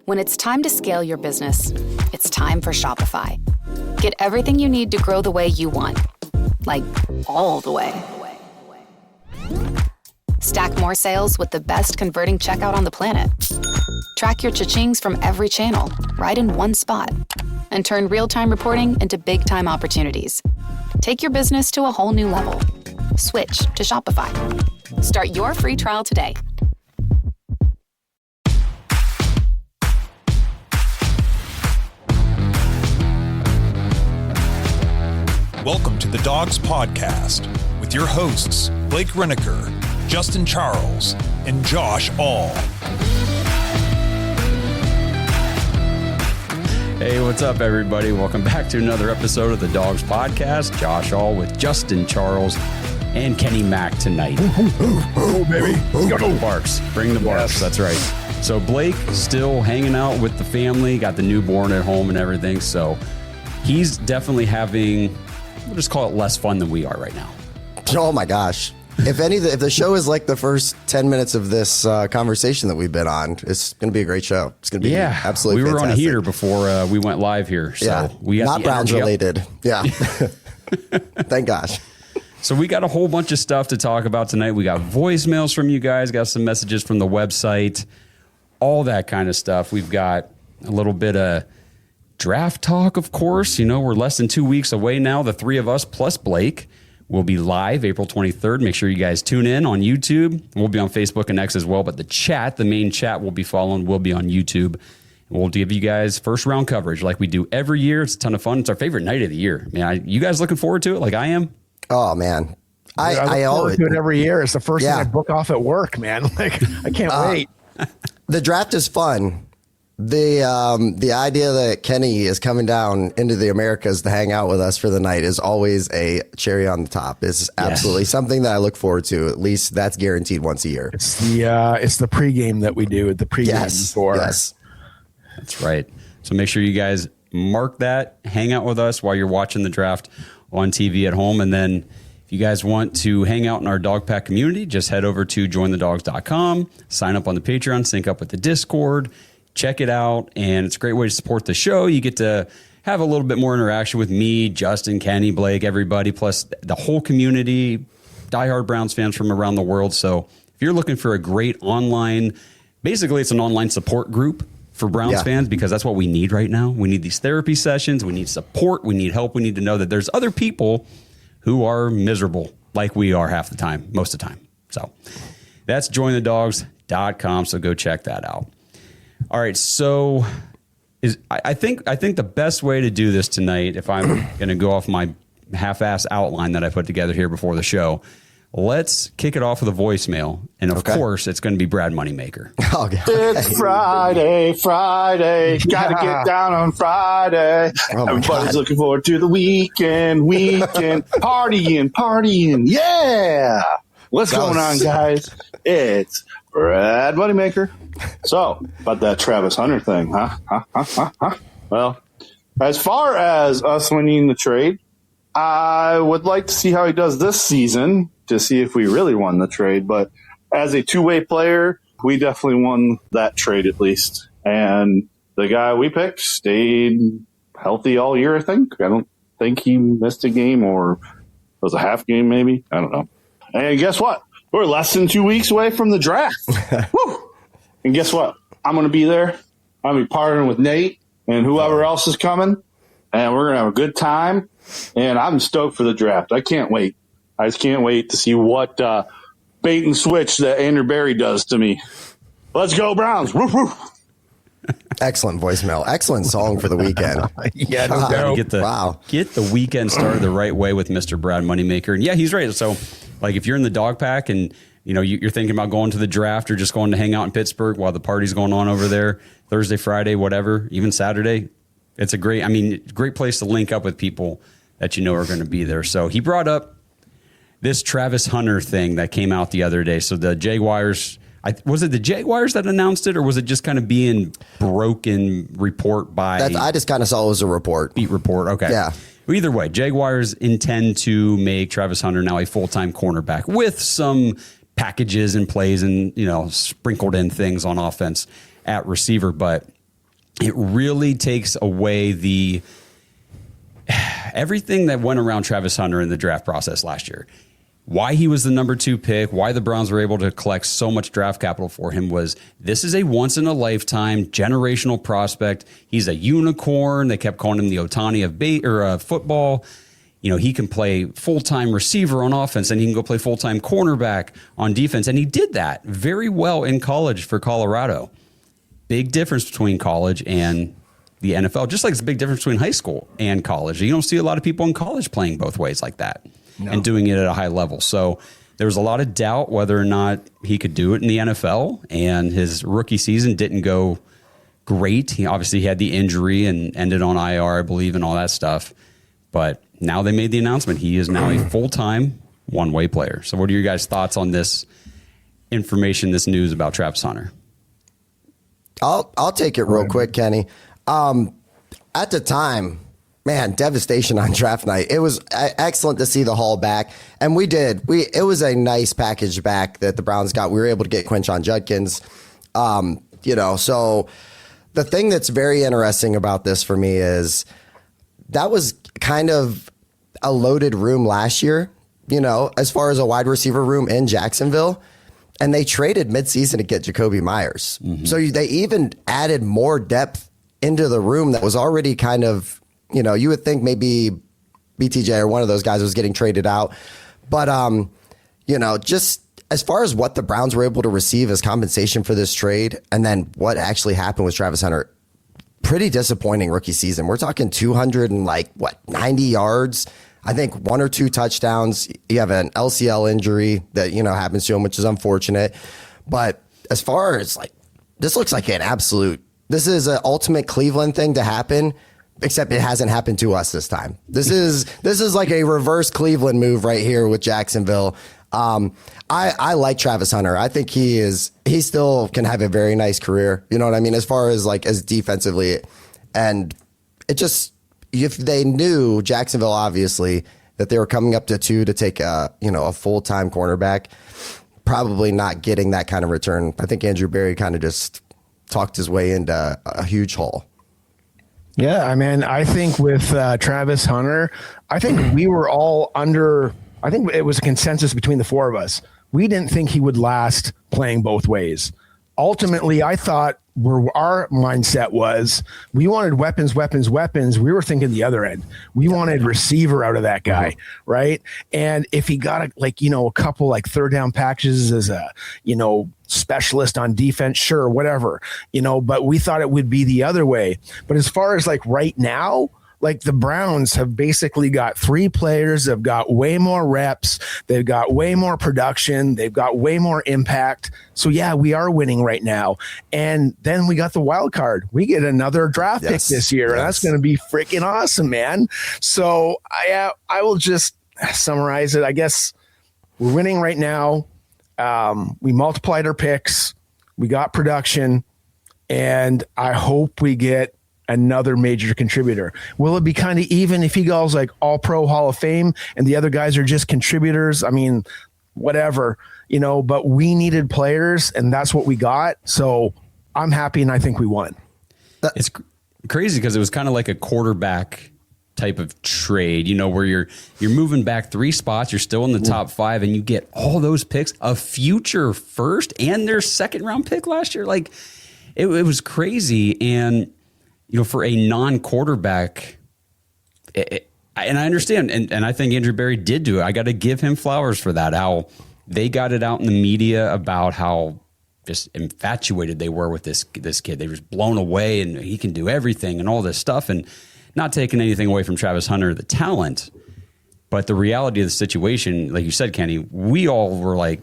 When it's time to scale your business, it's time for Shopify. Get everything you need to grow the way you want. Like, all the way. Stack more sales with the best converting checkout on the planet. Track your cha-chings from every channel, right in one spot. And turn real-time reporting into big-time opportunities. Take your business to a whole new level. Switch to Shopify. Start your free trial today. Welcome to the Dogs Podcast with your hosts, Blake Reneker, Justin Charles, and Josh All. Hey, what's up, everybody? Welcome back to another episode of the Dogs Podcast. Josh All with Justin Charles and Kenny Mack tonight. Oh, baby. Go Barks. Bring the Barks. Yes. That's right. So Blake still hanging out with the family, got the newborn at home and everything. So he's definitely having, we'll just call it less fun than we are right now. Oh, my gosh. If the show is like the first 10 minutes of this conversation that we've been on, it's going to be a great show. It's going to be absolutely fantastic. We were on heater before we went live here. So we got not Browns related. Yeah. Thank gosh. So we got a whole bunch of stuff to talk about tonight. We got voicemails from you guys, got some messages from the website, all that kind of stuff. We've got a little bit of draft talk, of course. You know, we're less than 2 weeks away now. The three of us plus Blake will be live April 23rd. Make sure you guys tune in on YouTube. We'll be on Facebook and X as well. But the main chat we'll be following will be on YouTube. We'll give you guys first round coverage like we do every year. It's a ton of fun. It's our favorite night of the year. Man, you guys looking forward to it like I am? Oh, man. I look forward to it every year. It's the first thing I book off at work, man. Like, I can't wait. The draft is fun. The idea that Kenny is coming down into the Americas to hang out with us for the night is always a cherry on the top. It's absolutely something that I look forward to. At least that's guaranteed once a year. It's the pregame that we do at the pregame tour. Yes, that's right. So make sure you guys mark that, hang out with us while you're watching the draft on TV at home. And then if you guys want to hang out in our dog pack community, just head over to jointhedogs.com, sign up on the Patreon, sync up with the Discord. Check it out, and it's a great way to support the show. You get to have a little bit more interaction with me, Justin, Kenny, Blake, everybody, plus the whole community, diehard Browns fans from around the world. So if you're looking for a great online, basically it's an online support group for Browns fans, because that's what we need right now. We need these therapy sessions. We need support. We need help. We need to know that there's other people who are miserable like we are half the time, most of the time. So that's jointhedogs.com, so go check that out. All right, so I think the best way to do this tonight, if I'm going to go off my half-ass outline that I put together here before the show, let's kick it off with a voicemail. And, of course, it's going to be Brad Moneymaker. Okay. It's Friday. Got to get down on Friday. Everybody's looking forward to the weekend. Partying. Yeah. What's going on, guys? It's Brad Moneymaker. So, about that Travis Hunter thing, huh? Well, as far as us winning the trade, I would like to see how he does this season to see if we really won the trade. But as a two-way player, we definitely won that trade at least. And the guy we picked stayed healthy all year, I think. I don't think he missed a game, or was a half game maybe. I don't know. And guess what? We're less than 2 weeks away from the draft. Woo! And guess what? I'm going to be there. I'm going to be partnering with Nate and whoever else is coming. And we're going to have a good time. And I'm stoked for the draft. I can't wait. I just can't wait to see what bait and switch that Andrew Berry does to me. Let's go, Browns. Woof, woof. Excellent voicemail. Excellent song for the weekend. Yeah, no doubt. Get the weekend started the right way with Mr. Brad Moneymaker. And yeah, he's right. So, like, if you're in the dog pack and you know you're thinking about going to the draft or just going to hang out in Pittsburgh while the party's going on over there, Thursday, Friday, whatever, even Saturday, it's a great place to link up with people that you know are going to be there. So he brought up this Travis Hunter thing that came out the other day. So the Jaguars. Was it the Jaguars that announced it, or was it just kind of being broken report by... I just kind of saw it as a report. Beat report, okay. Yeah. Well, either way, Jaguars intend to make Travis Hunter now a full-time cornerback with some packages and plays and, sprinkled in things on offense at receiver. But it really takes away everything that went around Travis Hunter in the draft process last year. Why he was the number 2 pick, why the Browns were able to collect so much draft capital for him was this is a once-in-a-lifetime generational prospect. He's a unicorn. They kept calling him the Ohtani of football. He can play full-time receiver on offense, and he can go play full-time cornerback on defense. And he did that very well in college for Colorado. Big difference between college and the NFL, just like it's a big difference between high school and college. You don't see a lot of people in college playing both ways like that. No. And doing it at a high level. So there was a lot of doubt whether or not he could do it in the NFL, and his rookie season didn't go great. He obviously had the injury and ended on IR, I believe, and all that stuff. But now they made the announcement. He is now a full-time one-way player. So what are your guys' thoughts on this information, this news about Travis Hunter? I'll take it real quick, Kenny. At the time, man, devastation on draft night. It was excellent to see the haul back. And it was a nice package back that the Browns got. We were able to get Quinshon Judkins. So the thing that's very interesting about this for me is that was kind of a loaded room last year, as far as a wide receiver room in Jacksonville. And they traded midseason to get Jacoby Myers. Mm-hmm. So they even added more depth into the room that was already kind of, you would think maybe BTJ or one of those guys was getting traded out. But, just as far as what the Browns were able to receive as compensation for this trade, and then what actually happened with Travis Hunter, pretty disappointing rookie season. We're talking 90 yards. I think 1 or 2 touchdowns. You have an LCL injury that, happens to him, which is unfortunate. But as far as this looks like this is an ultimate Cleveland thing to happen, except it hasn't happened to us this time. This is like a reverse Cleveland move right here with Jacksonville. I like Travis Hunter. I think he still can have a very nice career. You know what I mean? As far as as defensively, and if they knew Jacksonville, obviously, that they were coming up to 2 to take a full-time cornerback, probably not getting that kind of return. I think Andrew Berry kind of just talked his way into a huge haul. Yeah, I think with Travis Hunter, I think we were all I think it was a consensus between the 4 of us. We didn't think he would last playing both ways. Ultimately, I thought where our mindset was, we wanted weapons. We were thinking the other end. We wanted receiver out of that guy, right? And if he got a couple third down packages as a, specialist on defense, sure, whatever, but we thought it would be the other way. But as far as right now, the Browns have basically got 3 players that have got way more reps. They've got way more production. They've got way more impact. So, yeah, we are winning right now. And then we got the wild card. We get another draft pick this year. Yes. And that's going to be freaking awesome, man. So I will just summarize it. I guess we're winning right now. We multiplied our picks. We got production. And I hope we get another major contributor. Will it be kind of even if he goes all pro Hall of Fame and the other guys are just contributors? Whatever, but we needed players and that's what we got. So I'm happy and I think we won. It's crazy because it was kind of like a quarterback type of trade, where you're moving back 3 spots. You're still in the top 5 and you get all those picks, a future first and their second round pick last year. It was crazy. And for a non-quarterback, and I understand, and I think Andrew Berry did do it. I got to give him flowers for that, how they got it out in the media about how just infatuated they were with this kid. They were just blown away, and he can do everything and all this stuff, and not taking anything away from Travis Hunter, the talent, but the reality of the situation, like you said, Kenny, we all were I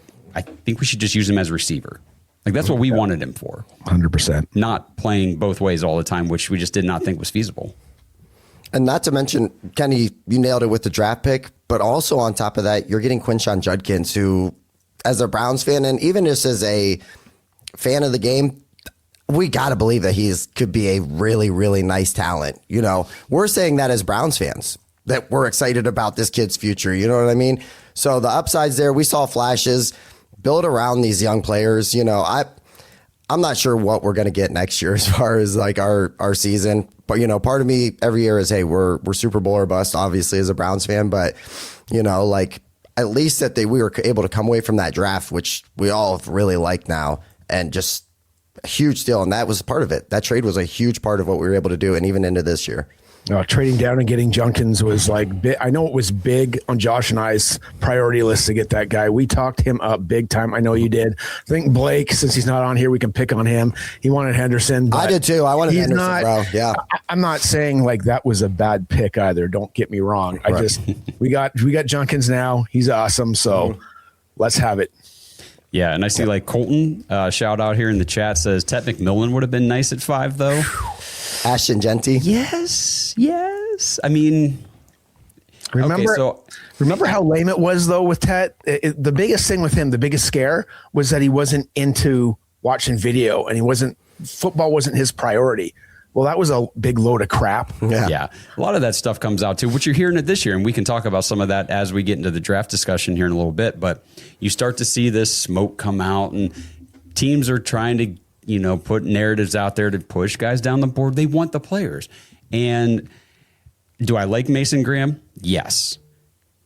think we should just use him as a receiver. That's what we wanted him for. 100%. Not playing both ways all the time, which we just did not think was feasible. And not to mention, Kenny, you nailed it with the draft pick, but also on top of that, you're getting Quinshon Judkins, who, as a Browns fan, and even just as a fan of the game, we got to believe that could be a really, really nice talent. We're saying that as Browns fans, that we're excited about this kid's future. You know what I mean? So the upsides there, we saw flashes. Build around these young players. I'm not sure what we're going to get next year as far as like our season. But, part of me every year is, hey, we're Super Bowl or bust, obviously, as a Browns fan. But, like at least that we were able to come away from that draft, which we all really like now, and just a huge deal. And that was part of it. That trade was a huge part of what we were able to do, and even into this year. Trading down and getting Junkins was like, I know it was big on Josh and I's priority list to get that guy. We talked him up big time. I know you did. I think Blake, since he's not on here, we can pick on him. He wanted Henderson. I did too. I wanted Henderson, bro. Yeah. I'm not saying like that was a bad pick either. Don't get me wrong. Right. We got Junkins now. He's awesome. So let's have it. Yeah, and I see like Colton shout out here in the chat says Ted McMillan would have been nice at 5 though. Ashton Genty. Yes. I mean, remember how lame it was though with Ted? The biggest thing with him, the biggest scare was that he wasn't into watching video, and football wasn't his priority. Well, that was a big load of crap. Yeah. A lot of that stuff comes out too, which you're hearing it this year. And we can talk about some of that as we get into the draft discussion here in a little bit. But you start to see this smoke come out, and teams are trying to, put narratives out there to push guys down the board. They want the players. And do I like Mason Graham? Yes.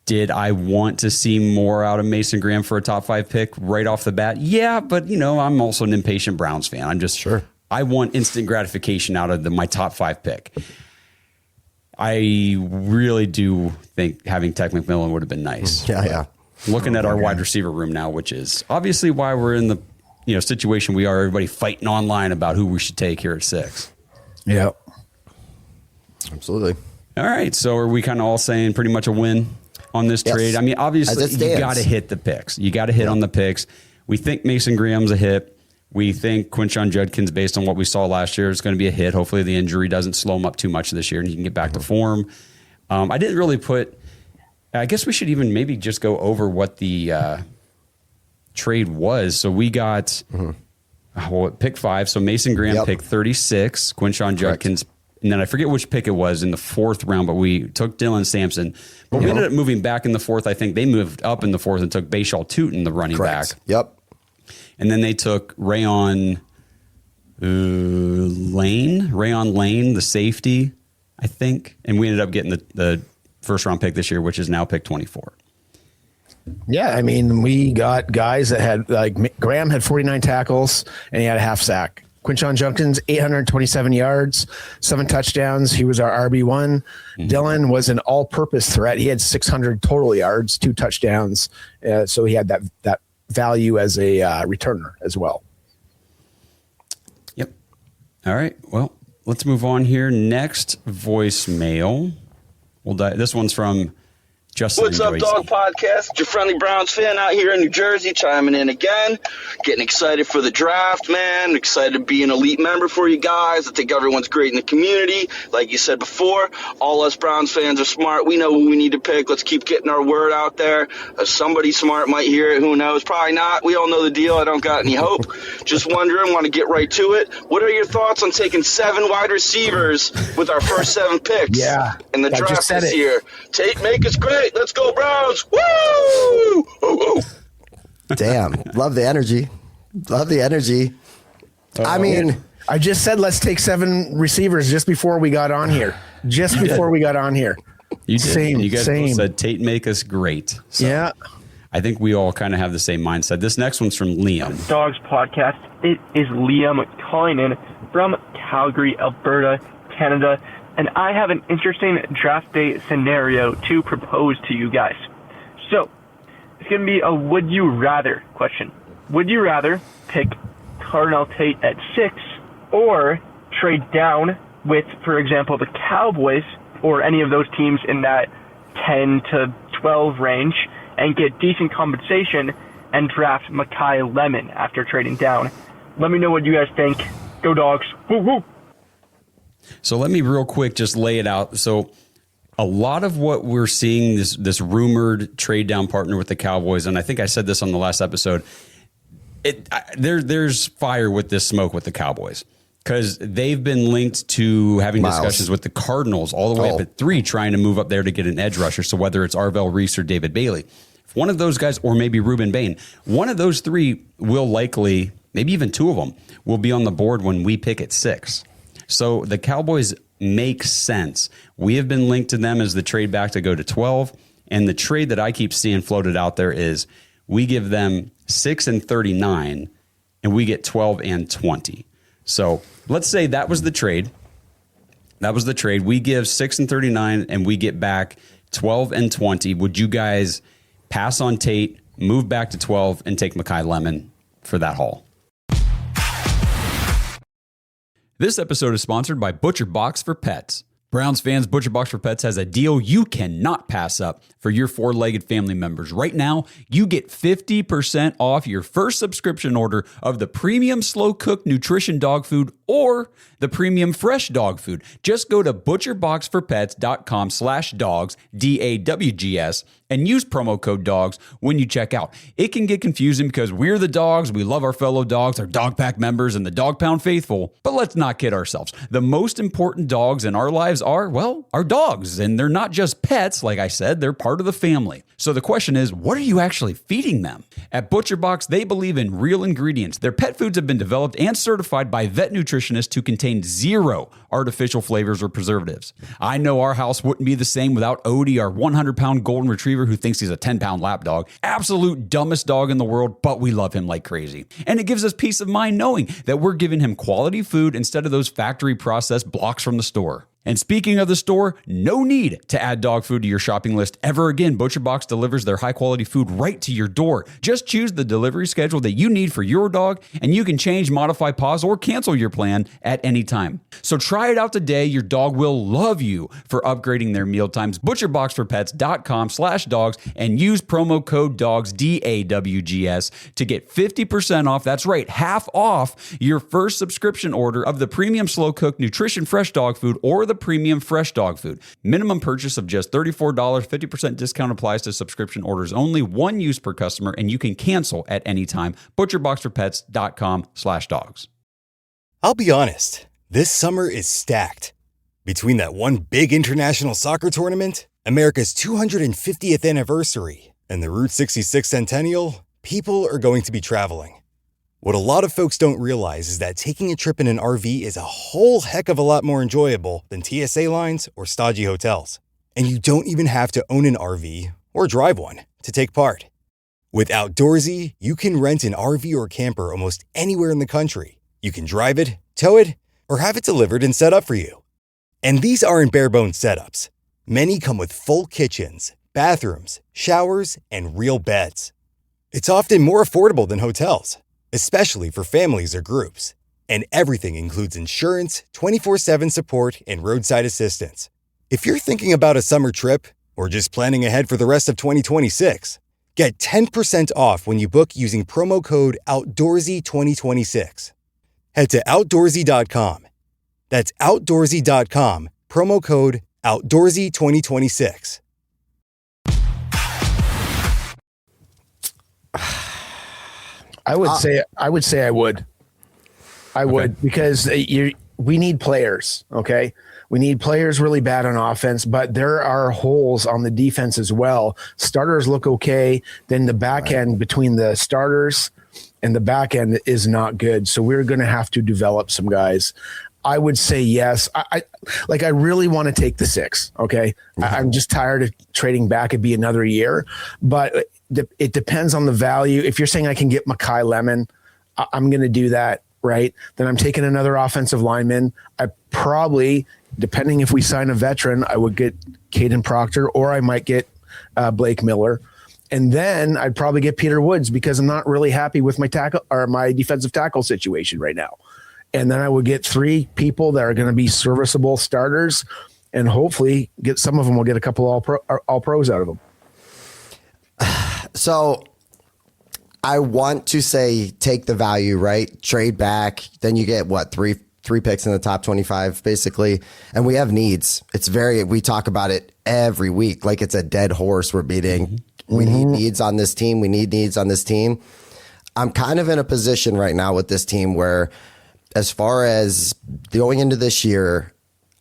Did I want to see more out of Mason Graham for a top 5 pick right off the bat? Yeah, but I'm also an impatient Browns fan. I'm just sure. I want instant gratification out of my top 5 pick. I really do think having Tech McMillan would have been nice. Yeah. Looking at our wide receiver room now, which is obviously why we're in the situation we are. Everybody fighting online about who we should take here at 6. Yeah, absolutely. All right, so are we kind of all saying pretty much a win on this trade? I mean, obviously you got to hit the picks. You got to hit on the picks. We think Mason Graham's a hit. We think Quinshon Judkins, based on what we saw last year, is going to be a hit. Hopefully the injury doesn't slow him up too much this year and he can get back to form. I didn't really I guess we should even maybe just go over what the trade was. So we got pick 5. So Mason Graham pick 36, Quinshon Judkins. And then I forget which pick it was in the 4th round, but we took Dylan Sampson. But we ended up moving back in the 4th. I think they moved up in the 4th and took Bashal Tootin, the running back. Yep. And then they took Rayon Lane, the safety, I think. And we ended up getting the first round pick this year, which is now pick 24. Yeah, I mean, we got guys that had, like, Graham had 49 tackles and he had a half sack. Quinshon Judkins, 827 yards, 7 touchdowns. He was our RB1. Dylan was an all-purpose threat. He had 600 total yards, 2 touchdowns. So he had that value as a returner as well. Yep. All right. Well, let's move on here. Next voicemail. This one's from Justin. What's up, Dog Podcast? It's your friendly Browns fan out here in New Jersey, chiming in again. Getting excited for the draft, man. Excited to be an elite member for you guys. I think everyone's great in the community. Like you said before, all us Browns fans are smart. We know who we need to pick. Let's keep getting our word out there. Somebody smart might hear it. Who knows? Probably not. We all know the deal. I don't got any hope. Just wondering, want to get right to it. What are your thoughts on taking 7 wide receivers with our first 7 picks in the draft this year? Make us great. Let's go, Browns. Woo! Oh. Damn. Love the energy. I mean, I just said let's take 7 receivers just before we got on here. You did. You guys both said Tate make us great. So yeah. I think we all kind of have the same mindset. This next one's from Liam. Dogs Podcast. It is Liam calling in from Calgary, Alberta, Canada. And I have an interesting draft day scenario to propose to you guys. So, it's going to be a would you rather question. Would you rather pick Cardinal Tate at 6 or trade down with, for example, the Cowboys or any of those teams in that 10 to 12 range and get decent compensation and draft Mekhi Lemon after trading down? Let me know what you guys think. Go Dogs. Woo woo. So let me real quick just lay it out. So a lot of what we're seeing, this rumored trade down partner with the Cowboys, and I think I said this on the last episode, there's fire with this smoke with the Cowboys because they've been linked to having discussions with the Cardinals all the way up at 3, trying to move up there to get an edge rusher. So whether it's Arvell Reese or David Bailey, if one of those guys, or maybe Ruben Bain, one of those 3 will likely maybe even 2 of them will be on the board when we pick at 6. So the Cowboys make sense. We have been linked to them as the trade back to go to 12. And the trade that I keep seeing floated out there is we give them 6 and 39 and we get 12 and 20. So let's say that was the trade. That was the trade. We give 6 and 39 and we get back 12 and 20. Would you guys pass on Tate, move back to 12, and take Mekhi Lemon for that haul? This episode is sponsored by Butcher Box for Pets. Browns fans, Butcher Box for Pets has a deal you cannot pass up for your 4-legged family members. Right now, you get 50% off your first subscription order of the premium slow-cooked nutrition dog food or the premium fresh dog food. Just go to butcherboxforpets.com/dogs, DAWGS, and use promo code DOGS when you check out. It can get confusing because we're the dogs, we love our fellow dogs, our dog pack members, and the Dog Pound faithful. But let's not kid ourselves. The most important dogs in our lives are, well, our dogs. And they're not just pets, like I said, they're part of the family. So the question is, what are you actually feeding them? At ButcherBox, they believe in real ingredients. Their pet foods have been developed and certified by vet nutritionists to contain 0 artificial flavors or preservatives. I know our house wouldn't be the same without Odie, our 100-pound golden retriever who thinks he's a 10-pound lap dog. Absolute dumbest dog in the world, but we love him like crazy. And it gives us peace of mind knowing that we're giving him quality food instead of those factory processed blocks from the store. And speaking of the store, no need to add dog food to your shopping list ever again. ButcherBox delivers their high-quality food right to your door. Just choose the delivery schedule that you need for your dog, and you can change, modify, pause, or cancel your plan at any time. So try it out today. Your dog will love you for upgrading their meal times. ButcherBoxForPets.com/dogs and use promo code DOGS, DAWGS, to get 50% off. That's right, half off your first subscription order of the premium slow-cooked nutrition fresh dog food or the premium fresh dog food. Minimum purchase of just $34. 50% discount applies to subscription orders only. 1 use per customer, and you can cancel at any time. ButcherBoxForPets.com/dogs. I'll be honest, this summer is stacked. Between that one big international soccer tournament, America's 250th anniversary, and the Route 66 Centennial, people are going to be traveling. What a lot of folks don't realize is that taking a trip in an RV is a whole heck of a lot more enjoyable than TSA lines or stodgy hotels. And you don't even have to own an RV or drive one to take part. With Outdoorsy, you can rent an RV or camper almost anywhere in the country. You can drive it, tow it, or have it delivered and set up for you. And these aren't bare-bones setups. Many come with full kitchens, bathrooms, showers, and real beds. It's often more affordable than hotels, especially for families or groups. And everything includes insurance, 24/7 support, and roadside assistance. If you're thinking about a summer trip or just planning ahead for the rest of 2026, get 10% off when you book using promo code OUTDOORSY2026. Head to OutDoorsy.com. That's OutDoorsy.com, promo code OUTDOORSY2026. I would say I would because we need players. Okay. We need players really bad on offense, but there are holes on the defense as well. Starters look okay. Then the back end between the starters and the back end is not good. So we're going to have to develop some guys. I would say yes. I really want to take the 6. Okay. I'm just tired of trading back. It'd be another year, but it depends on the value. If you're saying I can get Mekhi Lemon, I'm going to do that. Right. Then I'm taking another offensive lineman. I probably, depending if we sign a veteran, I would get Caden Proctor, or I might get Blake Miller. And then I'd probably get Peter Woods because I'm not really happy with my tackle or my defensive tackle situation right now. And then I would get 3 people that are going to be serviceable starters, and hopefully get some of them will get a couple all pros out of them. So I want to say take the value, right? Trade back. Then you get what, three picks in the top 25, basically. And we have needs. We talk about it every week like it's a dead horse we're beating. Mm-hmm. We need needs on this team. We need needs on this team. I'm kind of in a position right now with this team where, as far as going into this year,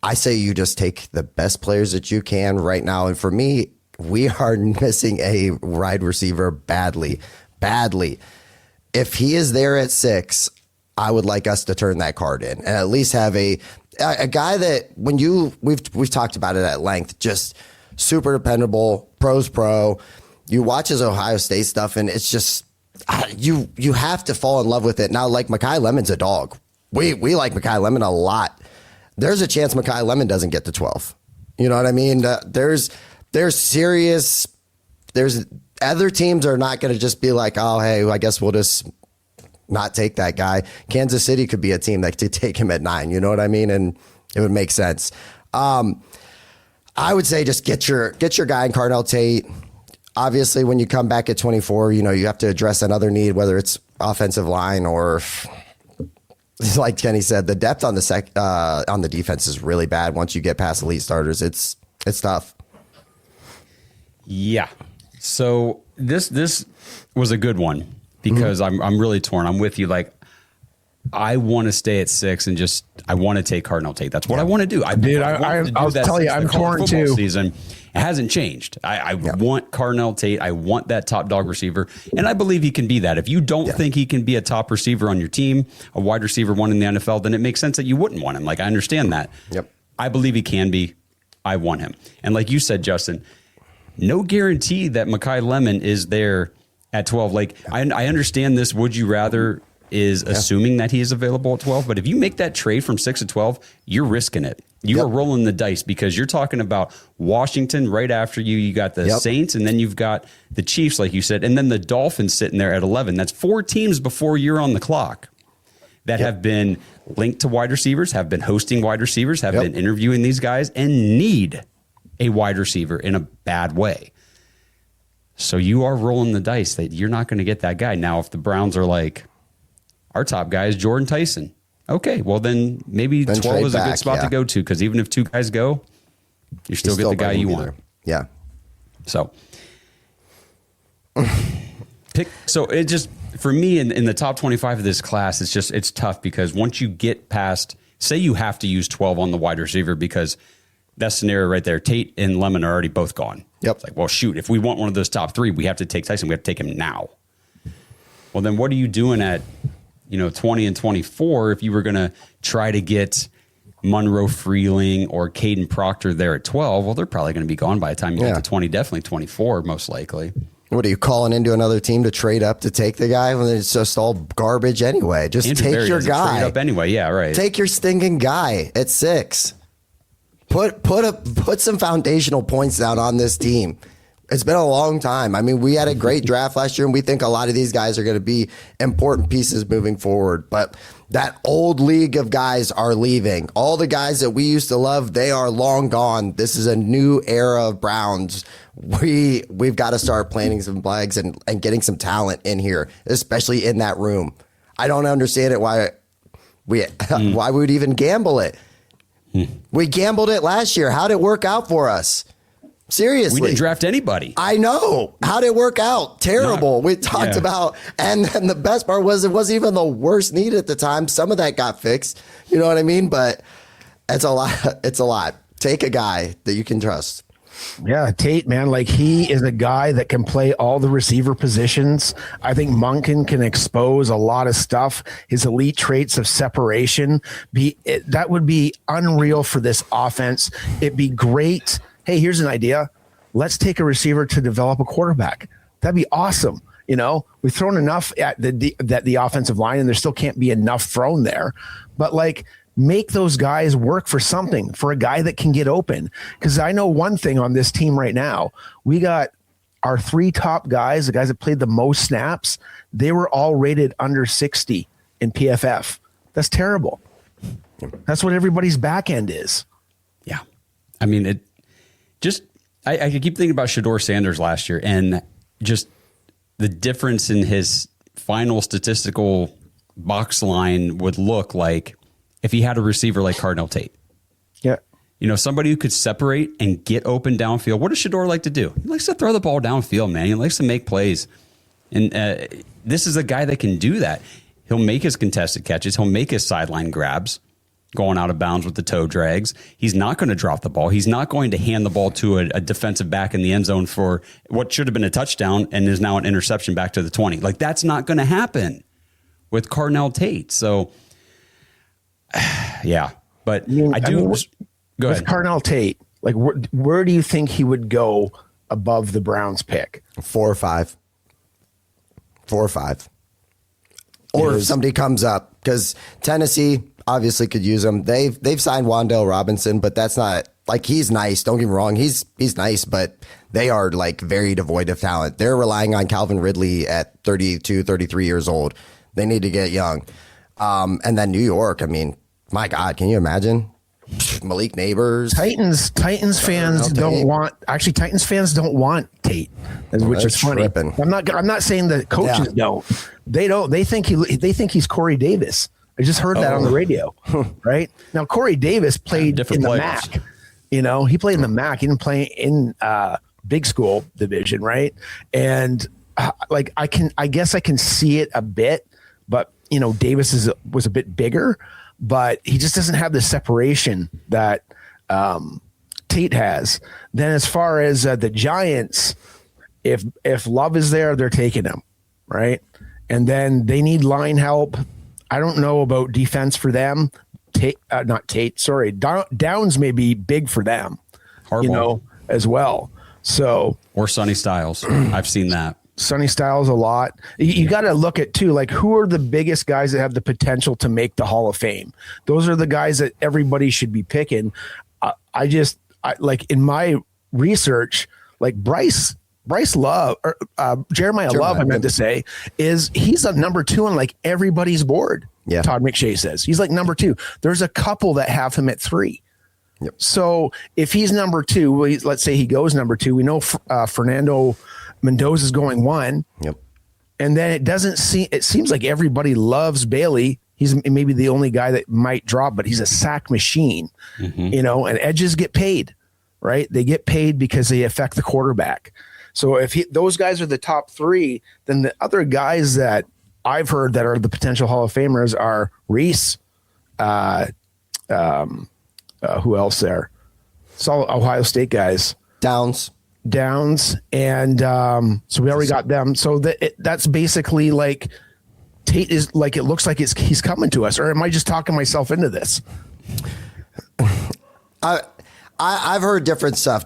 I say you just take the best players that you can right now. And for me, we are missing a wide receiver badly. if he is there at 6, I would like us to turn that card in and at least have a guy that we've talked about it at length, just super dependable, pro's pro. You watch his Ohio State stuff and it's just, you have to fall in love with it. Now, like Mekhi Lemon's a dog. We like Mekhi Lemon a lot. There's a chance Mekhi Lemon doesn't get to 12. You know what I mean? There's other teams are not going to just be like, oh, hey, I guess we'll just not take that guy. Kansas City could be a team that could take him at 9. You know what I mean? And it would make sense. I would say just get your guy in Cardinal Tate. Obviously, when you come back at 24, you have to address another need, whether it's offensive line or, like Kenny said, the depth on the defense is really bad. Once you get past elite starters, it's tough. Yeah. So this was a good one because I'm really torn. I'm with you. Like, I want to stay at 6 and I want to take Cardinal Tate. That's what I want to do. I'll tell you, I'm torn too. Season. It hasn't changed. I want Cardinal Tate. I want that top dog receiver. And I believe he can be that. If you don't think he can be a top receiver on your team, a wide receiver 1 in the NFL, then it makes sense that you wouldn't want him. Like, I understand that. Yep. I believe he can be. I want him. And like you said, Justin, no guarantee that Mekhi Lemon is there at 12. Like, I understand this would you rather is assuming that he is available at 12. But if you make that trade from 6 to 12, you're risking it. You are rolling the dice because you're talking about Washington right after you. You got the Saints, and then you've got the Chiefs, like you said, and then the Dolphins sitting there at 11. That's 4 teams before you're on the clock that have been linked to wide receivers, have been hosting wide receivers, have been interviewing these guys, and need a wide receiver in a bad way. So you are rolling the dice that you're not going to get that guy. Now, if the Browns are like, our top guy is Jordan Tyson. Okay, well then maybe 12 is a good spot to go to because even if 2 guys go, you still get the guy you want. Yeah. So So it just, for me in the top 25 of this class, it's tough because once you get past, say you have to use 12 on the wide receiver because that scenario right there, Tate and Lemon are already both gone. Yep. It's like, well, shoot, if we want one of those top 3, we have to take Tyson. We have to take him now. Well, then what are you doing at 20 and 24 if you were going to try to get Monroe Freeling or Caden Proctor there at 12? Well, they're probably going to be gone by the time you get to 20, definitely 24, most likely. What are you calling into another team to trade up to take the guy when it's just all garbage anyway? Just Andrew take Berry your guy. Trade up anyway, yeah, right. Take your stinking guy at 6. Put some foundational points down on this team. It's been a long time. I mean, we had a great draft last year, and we think a lot of these guys are going to be important pieces moving forward. But that old league of guys are leaving. All the guys that we used to love, they are long gone. This is a new era of Browns. We've got to start planting some flags and getting some talent in here, especially in that room. I don't understand it why we would even gamble it. We gambled it last year. How'd it work out for us? Seriously. We didn't draft anybody. I know. How'd it work out? Terrible. We talked about, and the best part was it wasn't even the worst need at the time. Some of that got fixed. You know what I mean? But it's a lot. It's a lot. Take a guy that you can trust. Yeah, Tate, man, like he is a guy that can play all the receiver positions. I think Monken can expose a lot of stuff. His elite traits of separation, that would be unreal for this offense. It'd be great. Hey, here's an idea. Let's take a receiver to develop a quarterback. That'd be awesome. We've thrown enough at the offensive line, and there still can't be enough thrown there. But make those guys work for something, for a guy that can get open. Because I know one thing on this team right now, we got our 3 top guys, the guys that played the most snaps, they were all rated under 60 in PFF. That's terrible. That's what everybody's back end is. Yeah. I mean, I keep thinking about Shedeur Sanders last year and just the difference in his final statistical box line would look like if he had a receiver like Cardinal Tate. Yeah. Somebody who could separate and get open downfield. What does Shedeur like to do? He likes to throw the ball downfield, man. He likes to make plays. And this is a guy that can do that. He'll make his contested catches. He'll make his sideline grabs. going out of bounds with the toe drags. He's not going to drop the ball. He's not going to hand the ball to a defensive back in the end zone for what should have been a touchdown and is now an interception back to the 20. Like, that's not going to happen with Carnell Tate. So, yeah. But go ahead. With Carnell Tate, like, where do you think he would go above the Browns pick? 4 or 5. 4 or 5. Or if somebody comes up, because Tennessee obviously could use him. They've signed Wan'Dale Robinson, but that's not like, he's nice. Don't get me wrong. He's nice, but they are like very devoid of talent. They're relying on Calvin Ridley at 32, 33 years old. They need to get young. And then New York, I mean, my God, can you imagine? Malik Neighbors. Titans fans don't want Tate, which is funny. Tripping. I'm not saying the coaches don't. They don't. They think he's Corey Davis. I just heard that on the radio. Right now, Corey Davis played in the MAC. You know, he played in the MAC. He didn't play in big school division, right? And I guess I can see it a bit, but you know, Davis was a bit bigger. But he just doesn't have the separation that Tate has. Then as far as the Giants, if Love is there, they're taking him, right? And then they need line help. I don't know about defense for them. Downs may be big for them, Harbaugh. You know, as well. So or Sonny Styles. I've seen that. Sonny Styles a lot. You got to look at too, like, who are the biggest guys that have the potential to make the Hall of Fame? Those are the guys that everybody should be picking. I like in my research, like Bryce Love or Jeremiah Love, I meant to say, he's a number 2 on like everybody's board. Yeah. Todd McShay says he's like number 2. There's a couple that have him at 3. Yep. So if he's number 2, let's say he goes number 2, we know Fernando Mendoza's going 1. Yep. And then it seems like everybody loves Bailey. He's maybe the only guy that might drop, but he's a sack machine, you know, and edges get paid, right? They get paid because they affect the quarterback. So if those guys are the top 3, then the other guys that I've heard that are the potential Hall of Famers are Reese. Who else there? It's all Ohio State guys. Downs, and so we already got them. So that's basically like Tate is like, it looks like he's coming to us, or am I just talking myself into this? I've heard different stuff.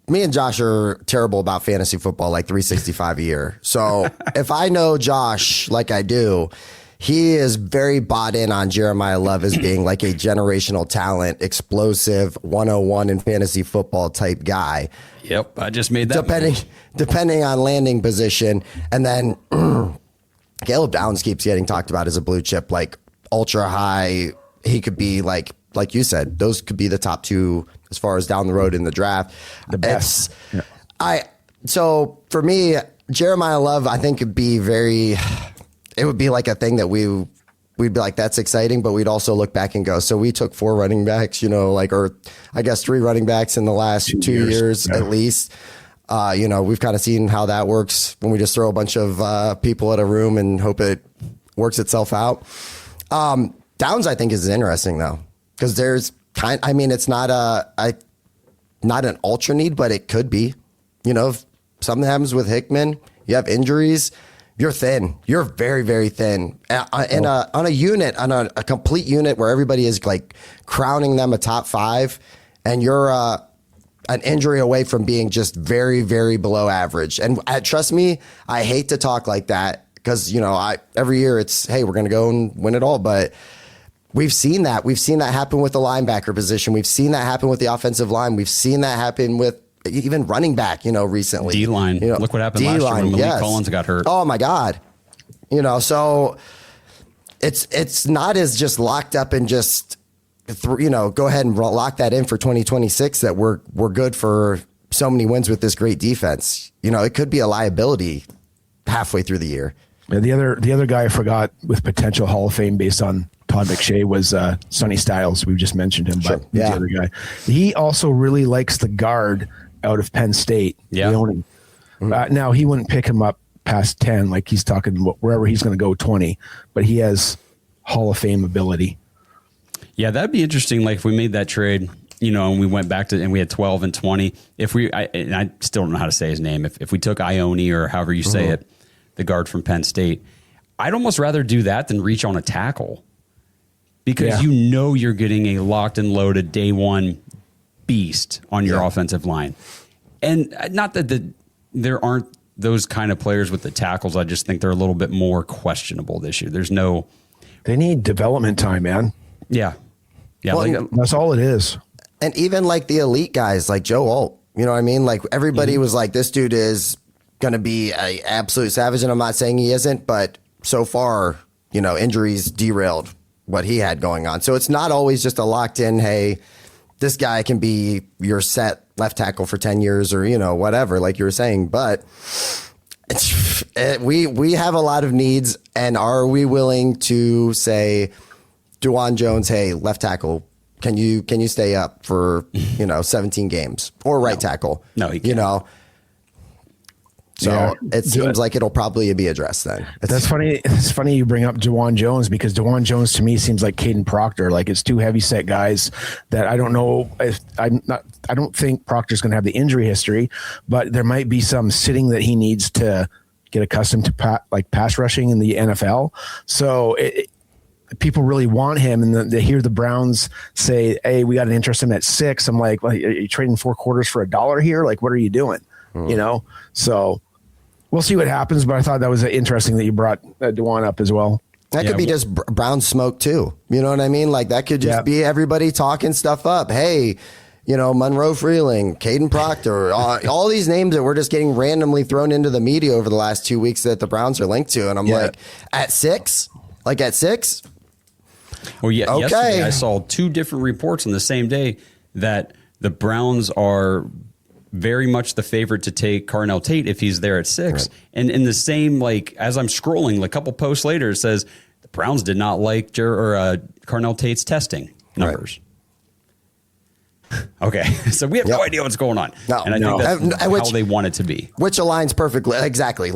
Me and Josh are terrible about fantasy football, like 365 a year. So if I know Josh like I do, he is very bought in on Jeremiah Love as being like a generational talent, explosive 101 in fantasy football type guy. Yep, I just made that. Depending on landing position. And then Caleb Downs keeps getting talked about as a blue chip, like ultra high. He could be like you said, those could be the top 2 as far as down the road in the draft. The best. So for me, Jeremiah Love, I think it would be like a thing that we'd be like, that's exciting, but we'd also look back and go, so we took 4 running backs, you know, like, or I guess 3 running backs in the last 2 years at least. You know, we've kind of seen how that works when we just throw a bunch of people at a room and hope it works itself out. Downs, I think, is interesting though, because there's it's not an ultra need, but it could be. You know, if something happens with Hickman, you have injuries, you're thin. You're very, very thin. On a complete unit where everybody is like crowning them a top 5, and you're an injury away from being just very, very below average. And trust me, I hate to talk like that because, you know, every year it's, hey, we're going to go and win it all. But we've seen that. We've seen that happen with the linebacker position. We've seen that happen with the offensive line. We've seen that happen with even running back, you know, recently. D-line. You know, look what happened last year when Malik Collins got hurt. Oh, my God. You know, so it's not as just locked up and just, you know, go ahead and lock that in for 2026 that we're good for so many wins with this great defense. You know, it could be a liability halfway through the year. Yeah, the other guy I forgot with potential Hall of Fame based on Todd McShay was Sonny Styles. We've just mentioned him, but the other guy. He also really likes the guard out of Penn State. Yeah. Now, he wouldn't pick him up past 10, like he's talking wherever he's going to go 20, but he has Hall of Fame ability. Yeah, that'd be interesting. Like if we made that trade, and we went back to, and we had 12 and 20. If I still don't know how to say his name. If we took Ione, or however you say it, the guard from Penn State, I'd almost rather do that than reach on a tackle, because you're getting a locked and loaded day one beast on your offensive line. And not that there aren't those kind of players with the tackles. I just think they're a little bit more questionable this year. They need development time, man. Yeah. Yeah. Well, that's all it is. And even like the elite guys like Joe Alt, you know what I mean? Like everybody was like, this dude is going to be an absolute savage. And I'm not saying he isn't, but so far, injuries derailed what he had going on. So it's not always just a locked in, hey, this guy can be your set left tackle for 10 years or, whatever, like you were saying. But we have a lot of needs. And are we willing to say, Djuwan Jones, hey, left tackle, can you stay up for 17 games, or right tackle? No, he can't. So it seems like it'll probably be addressed then. That's funny. It's funny you bring up Djuwan Jones, because Djuwan Jones to me seems like Caden Proctor. Like it's two heavy set guys that I don't know if I don't think Proctor's going to have the injury history, but there might be some sitting that he needs to get accustomed to pass rushing in the NFL. So people really want him, and then they hear the Browns say, hey, we got an interest in him at 6. I'm like, well, are you trading 4 quarters for $1 here? Like, what are you doing? So we'll see what happens, but I thought that was interesting that you brought Djuwan up as well. That could be just brown smoke too. You know what I mean? Like that could just be everybody talking stuff up. Hey, Monroe Freeling, Caden Proctor, all these names that we're just getting randomly thrown into the media over the last 2 weeks that the Browns are linked to. And I'm like, at 6? Like at 6? Well, yeah. Okay. Yesterday I saw 2 different reports on the same day that the Browns are very much the favorite to take Carnell Tate if he's there at 6. Right. And in the same, as I'm scrolling, a couple posts later, it says the Browns did not like Carnell Tate's testing numbers. Right. Okay. So we have no idea what's going on. No, and I think that's how they want it to be. Which aligns perfectly. Exactly.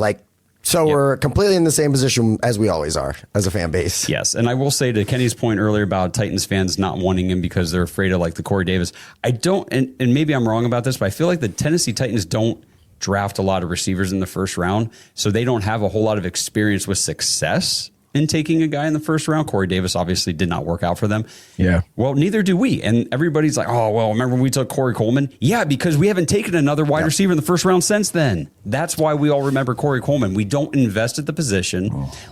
So we're completely in the same position as we always are as a fan base. Yes. And I will say, to Kenny's point earlier about Titans fans not wanting him because they're afraid of the Corey Davis, I don't, and maybe I'm wrong about this, but I feel like the Tennessee Titans don't draft a lot of receivers in the first round. So they don't have a whole lot of experience with success in taking a guy in the first round. Corey Davis obviously did not work out for them. Yeah. Well, neither do we. And everybody's like, oh, well, remember when we took Corey Coleman? Yeah, because we haven't taken another wide receiver in the first round since then. That's why we all remember Corey Coleman. We don't invest at the position.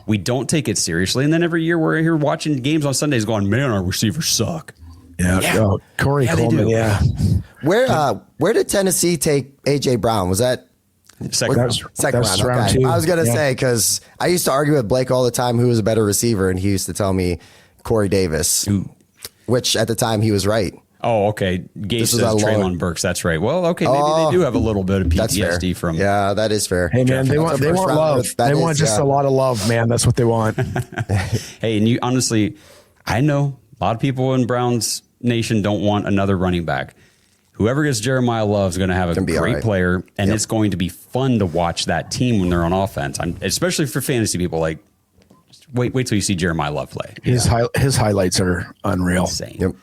We don't take it seriously. And then every year we're here watching games on Sundays going, man, our receivers suck. Yeah. Corey Coleman. Yeah. Where did Tennessee take A.J. Brown? Was that second round? Round 2. I was going to say, because I used to argue with Blake all the time who was a better receiver, and he used to tell me Corey Davis, which at the time he was right. Oh, okay. Gage says Treylon Burks. That's right. Well, okay, maybe they do have a little bit of PTSD from. Yeah, that is fair. Hey, man, they want love. They want just a lot of love, man. That's what they want. Hey, and you honestly, I know a lot of people in Browns Nation don't want another running back. Whoever gets Jeremiah Love is going to have a great player, and it's going to be fun to watch that team when they're on offense. Especially for fantasy people, just wait till you see Jeremiah Love play. His highlights are unreal. Insane. Yep.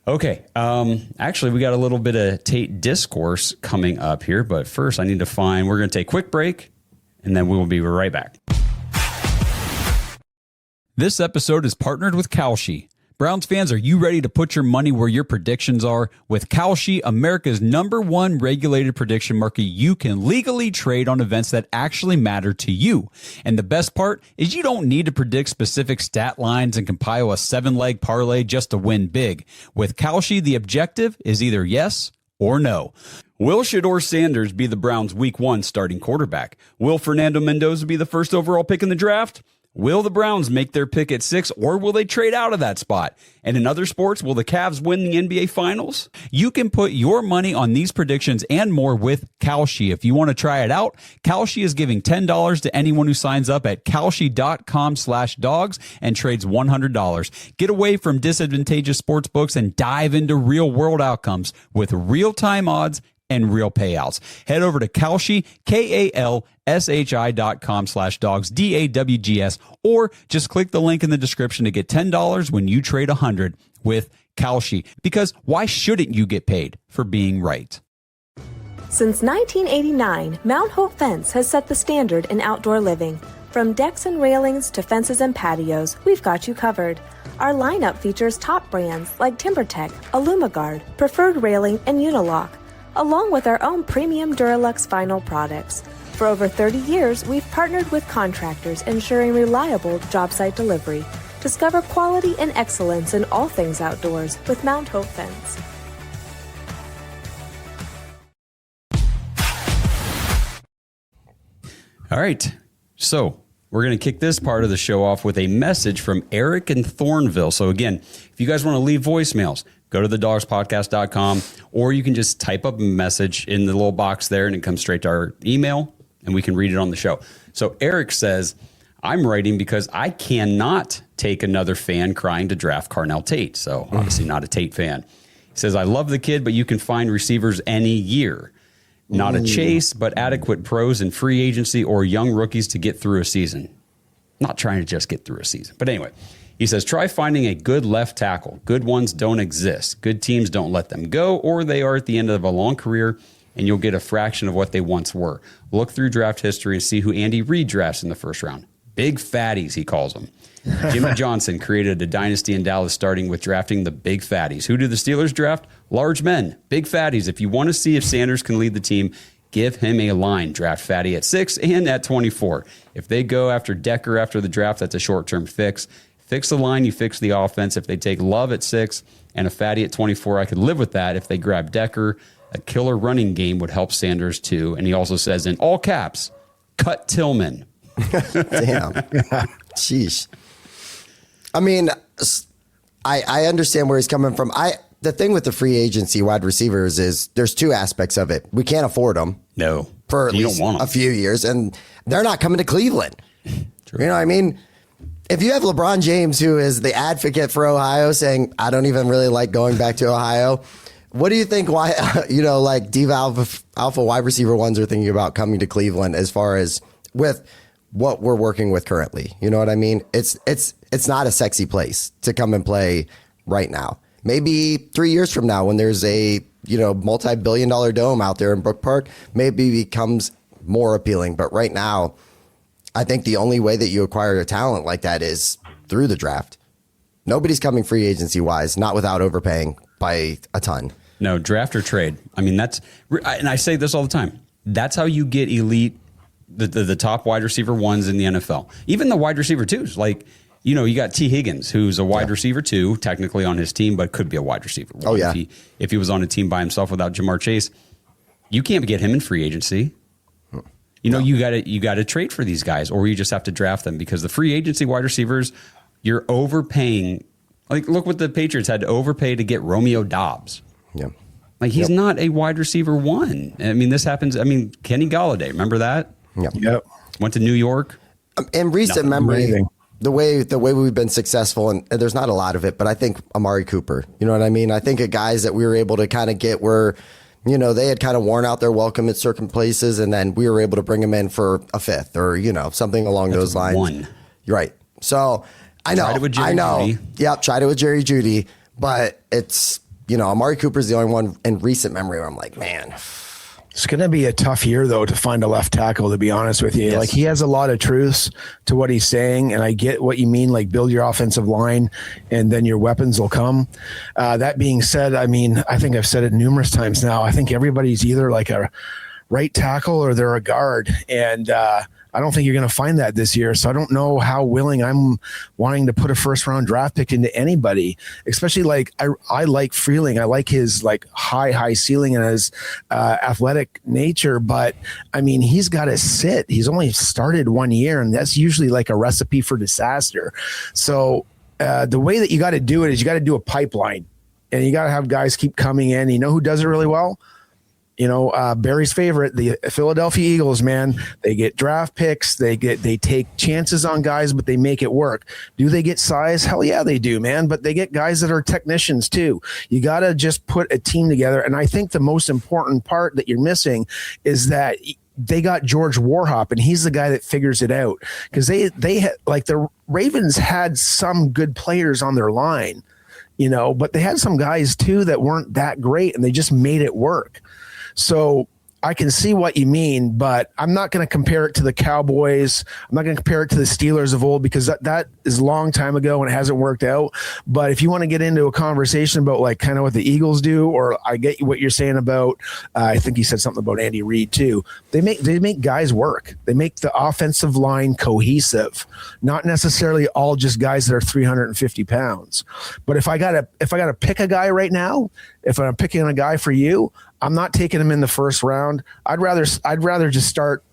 Okay. Actually, we got a little bit of Tate discourse coming up here, but first we're going to take a quick break, and then we will be right back. This episode is partnered with Kalshi. Browns fans, are you ready to put your money where your predictions are? With Kalshi, America's #1 regulated prediction market, you can legally trade on events that actually matter to you. And the best part is you don't need to predict specific stat lines and compile a 7-leg parlay just to win big. With Kalshi, the objective is either yes or no. Will Shedeur Sanders be the Browns' Week 1 starting quarterback? Will Fernando Mendoza be the first overall pick in the draft? Will the Browns make their pick at 6, or will they trade out of that spot? And in other sports, will the Cavs win the NBA Finals? You can put your money on these predictions and more with Kalshi. If you want to try it out, Kalshi is giving $10 to anyone who signs up at kalshi.com/dogs and trades $100. Get away from disadvantageous sports books and dive into real-world outcomes with real-time odds, and real payouts. Head over to Kalshi, KALSHI.com/dogs, DAWGS, or just click the link in the description to get $10 when you trade 100 with Kalshi. Because why shouldn't you get paid for being right? Since 1989, Mount Hope Fence has set the standard in outdoor living. From decks and railings to fences and patios, we've got you covered. Our lineup features top brands like TimberTech, Alumagard, Preferred Railing, and Unilock, along with our own premium Duralux vinyl products. For over 30 years, we've partnered with contractors ensuring reliable job site delivery. Discover quality and excellence in all things outdoors with Mount Hope Fence. All right, so we're going to kick this part of the show off with a message from Eric in Thornville. So again, if you guys want to leave voicemails, go to thedogspodcast.com, or you can just type up a message in the little box there and it comes straight to our email and we can read it on the show. So Eric says, I'm writing because I cannot take another fan crying to draft Carnell Tate. So obviously not a Tate fan. He says, I love the kid, but you can find receivers any year. Not a chase, but adequate pros in free agency or young rookies to get through a season. Not trying to just get through a season. But anyway, he says, try finding a good left tackle. Good ones don't exist. Good teams don't let them go, or they are at the end of a long career, and you'll get a fraction of what they once were. Look through draft history and see who Andy Reid drafts in the first round. Big fatties, he calls them. Jimmy Johnson created a dynasty in Dallas starting with drafting the big fatties. Who do the Steelers draft? Large men, big fatties. If you want to see if Sanders can lead the team, give him a line. Draft fatty at 6 and at 24. If they go after Decker after the draft, that's a short-term fix. Fix the line, you fix the offense. If they take Love at 6 and a fatty at 24, I could live with that. If they grab Decker, a killer running game would help Sanders too. And he also says in all caps, cut Tillman. Damn. Sheesh. I mean, I understand where he's coming from. The thing with the free agency wide receivers is there's two aspects of it. We can't afford them. No. For at least a few years. And they're not coming to Cleveland. True. You know what I mean? If you have LeBron James, who is the advocate for Ohio, saying, I don't even really like going back to Ohio, what do you think why, like Diva Alpha wide receiver ones are thinking about coming to Cleveland as far as with what we're working with currently? You know what I mean? It's not a sexy place to come and play right now. Maybe 3 years from now when there's a, multi-billion-dollar dome out there in Brook Park, maybe becomes more appealing. But right now, I think the only way that you acquire a talent like that is through the draft. Nobody's coming free agency wise, not without overpaying by a ton. No, draft or trade. I mean, and I say this all the time. That's how you get elite, the top wide receiver ones in the NFL. Even the wide receiver twos, like, you got T. Higgins, who's a wide receiver two, technically on his team, but could be a wide receiver one. Oh, yeah. If he was on a team by himself without Jamar Chase, you can't get him in free agency. You got to trade for these guys, or you just have to draft them, because the free agency wide receivers, you're overpaying. Like, look what the Patriots had to overpay to get Romeo Doubs. Yeah. Like, he's not a wide receiver one. I mean, this happens. I mean, Kenny Golladay, remember that? Yep. Went to New York. In recent memory, the way we've been successful, and there's not a lot of it, but I think Amari Cooper, you know what I mean? I think of guys that we were able to kind of get where, they had kind of worn out their welcome at certain places, and then we were able to bring them in for a fifth or, something along those lines. One. You're right. So I know. Tried it with Jerry Jeudy. Yep, tried it with Jerry Jeudy, but it's, Amari Cooper's the only one in recent memory where I'm like, man. It's going to be a tough year, though, to find a left tackle, to be honest with you. Yes. Like, he has a lot of truths to what he's saying, and I get what you mean, like, build your offensive line, and then your weapons will come. That being said, I mean, I think I've said it numerous times now. I think everybody's either like a right tackle or they're a guard, and I don't think you're going to find that this year. So I don't know how willing I'm wanting to put a first round draft pick into anybody, especially like I like Freeling. I like his like high ceiling and his athletic nature. But I mean, he's got to sit. He's only started 1 year, and that's usually like a recipe for disaster. So the way that you got to do it is you got to do a pipeline, and you got to have guys keep coming in. You know who does it really well? Barry's favorite, the Philadelphia Eagles, man, they get draft picks, they take chances on guys, but they make it work. Do they get size? Hell yeah, they do, man. But they get guys that are technicians too. You got to just put a team together. And I think the most important part that you're missing is that they got George Warhop, and he's the guy that figures it out, because they had, like, the Ravens had some good players on their line, but they had some guys too that weren't that great, and they just made it work. So I can see what you mean, but I'm not going to compare it to the Cowboys. I'm not going to compare it to the Steelers of old, because that is a long time ago and it hasn't worked out. But if you want to get into a conversation about like kind of what the Eagles do, or I get what you're saying about, I think you said something about Andy Reid too. They make guys work. They make the offensive line cohesive, not necessarily all just guys that are 350 pounds. But if I gotta pick a guy right now, if I'm picking a guy for you, I'm not taking him in the first round. I'd rather just start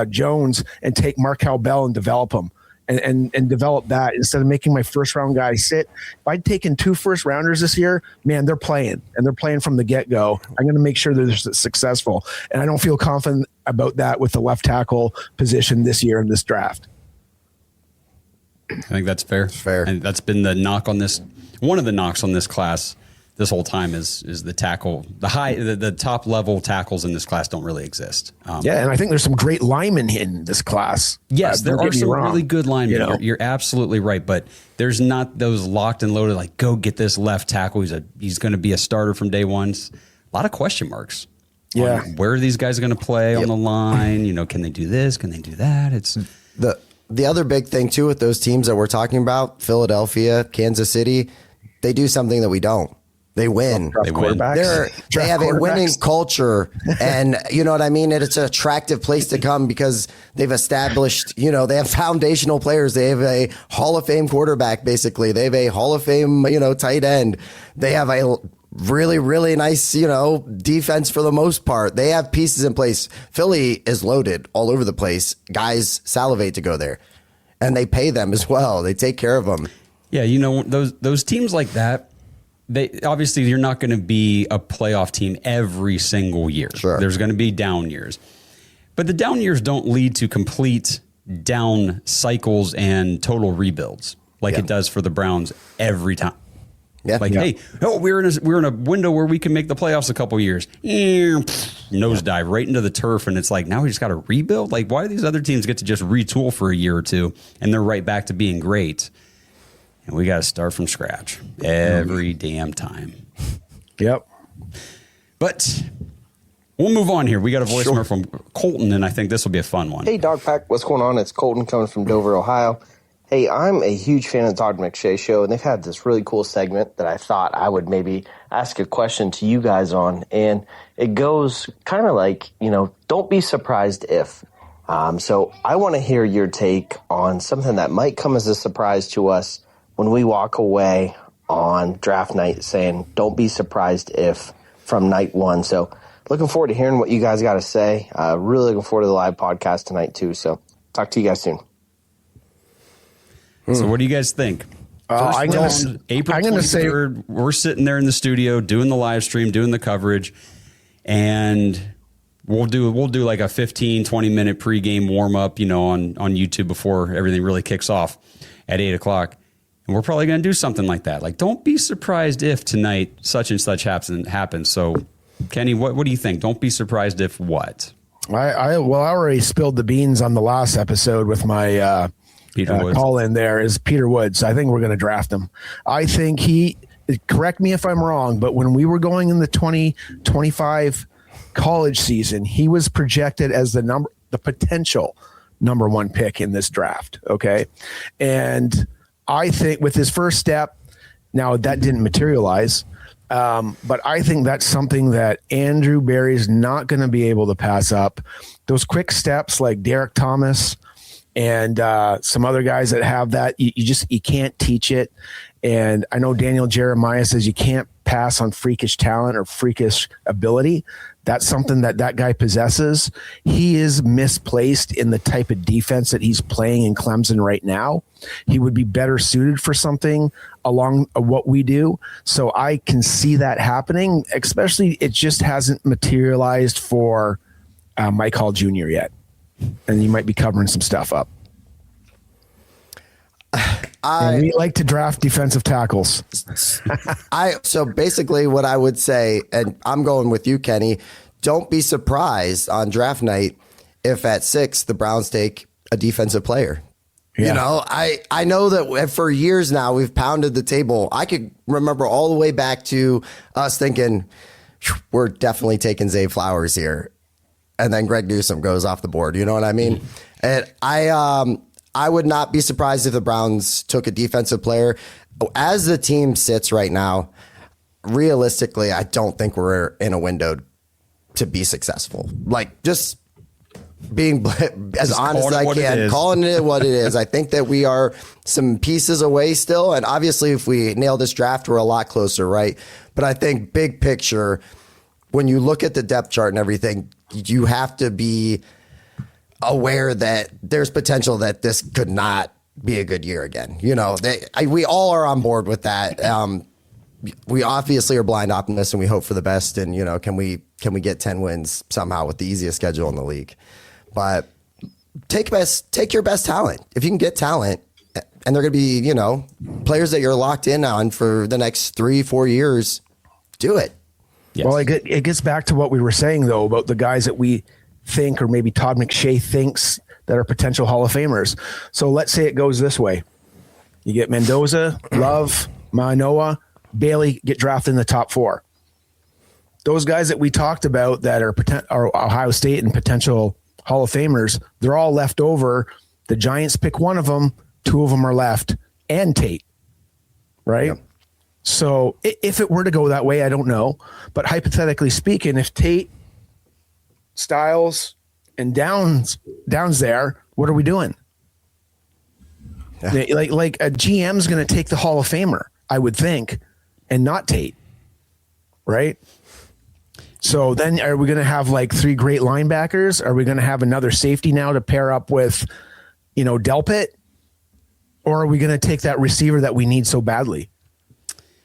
Jones and take Markel Bell and develop him and develop that instead of making my first round guy sit. If I'd taken 2 first rounders this year, man, they're playing from the get go. I'm going to make sure they're successful, and I don't feel confident about that with the left tackle position this year in this draft. I think that's fair. It's fair, and that's been the knock on this. One of the knocks on this class this whole time is the tackle, the top level tackles in this class don't really exist. And I think there's some great linemen in this class. Yes, there are some really good linemen. You're absolutely right, but there's not those locked and loaded, like, go get this left tackle. He's going to be a starter from day one. A lot of question marks. Yeah, where are these guys going to play on the line? Can they do this? Can they do that? It's the other big thing too with those teams that we're talking about, Philadelphia, Kansas City. They do something that we don't. They win. They win. They have a winning culture, and you know what I mean? It's an attractive place to come because they've established, they have foundational players. They have a Hall of Fame quarterback, basically. They have a Hall of Fame, tight end. They have a really, really nice, defense for the most part. They have pieces in place. Philly is loaded all over the place. Guys salivate to go there, and they pay them as well. They take care of them. Yeah, those teams like that, they obviously, you're not going to be a playoff team every single year. Sure. There's going to be down years. But the down years don't lead to complete down cycles and total rebuilds like it does for the Browns every time. Yeah. Hey, we're in a window where we can make the playoffs a couple years. Nosedive right into the turf, and it's like, now we just got to rebuild? Like, why do these other teams get to just retool for a year or two and they're right back to being great? And we got to start from scratch every damn time. Yep. But we'll move on here. We got a voicemail from Colton, and I think this will be a fun one. Hey, Dog Pack. What's going on? It's Colton coming from Dover, Ohio. Hey, I'm a huge fan of the Todd McShay Show, and they've had this really cool segment that I thought I would maybe ask a question to you guys on. And it goes kind of like, don't be surprised if. So I want to hear your take on something that might come as a surprise to us when we walk away on draft night, saying, don't be surprised if, from night one. So looking forward to hearing what you guys got to say. Really looking forward to the live podcast tonight too. So talk to you guys soon. So what do you guys think? I'm going to say we're sitting there in the studio doing the live stream, doing the coverage, and we'll do like a 15, 20-minute pregame warm-up, on YouTube before everything really kicks off at 8 o'clock. And we're probably going to do something like that. Like, don't be surprised if tonight such and such happens. So, Kenny, what do you think? Don't be surprised if what? I already spilled the beans on the last episode with my call in there is Peter Woods. I think we're going to draft him. I think correct me if I'm wrong, but when we were going in the 2025 college season, he was projected as the potential number 1 pick in this draft. Okay. And I think with his first step, now that didn't materialize, but I think that's something that Andrew Berry's not going to be able to pass up. Those quick steps like Derek Thomas and some other guys that have that. You can't teach it. And I know Daniel Jeremiah says you can't pass on freakish talent or freakish ability. That's something that guy possesses. He is misplaced in the type of defense that he's playing in Clemson right now. He would be better suited for something along what we do. So I can see that happening, especially it just hasn't materialized for Mike Hall Jr. yet. And you might be covering some stuff up. We like to draft defensive tackles. So basically what I would say, and I'm going with you, Kenny, don't be surprised on draft night if at 6 the Browns take a defensive player. Yeah. You know, I know that for years now we've pounded the table. I could remember all the way back to us thinking we're definitely taking Zay Flowers here. And then Greg Newsome goes off the board. You know what I mean? And I would not be surprised if the Browns took a defensive player. As the team sits right now, realistically, I don't think we're in a window to be successful. Like, just being as honest as I can, calling it what it is. I think that we are some pieces away still. And obviously, if we nail this draft, we're a lot closer, right? But I think big picture, when you look at the depth chart and everything, you have to be aware that there's potential that this could not be a good year again. You know, we all are on board with that. We obviously are blind optimists and we hope for the best. And, you know, can we get 10 wins somehow with the easiest schedule in the league? But take your best talent. If you can get talent, and they're going to be, you know, players that you're locked in on for the next 3-4 years, do it. Yes. Well, it gets back to what we were saying, though, about the guys that we think, or maybe Todd McShay thinks, that are potential Hall of Famers. So let's say it goes this way. You get Mendoza, Love, Manoa, Bailey get drafted in the top 4. Those guys that we talked about that are Ohio State and potential Hall of Famers, they're all left over. The Giants pick one of them, 2 of them are left, and Tate, right? Yep. So if it were to go that way, I don't know. But hypothetically speaking, if Tate, Styles, and Downs there, what are we doing? Yeah. Like a GM's going to take the Hall of Famer, I would think, and not Tate, right? So then are we going to have like 3 great linebackers? Are we going to have another safety now to pair up with, you know, Delpit? Or are we going to take that receiver that we need so badly?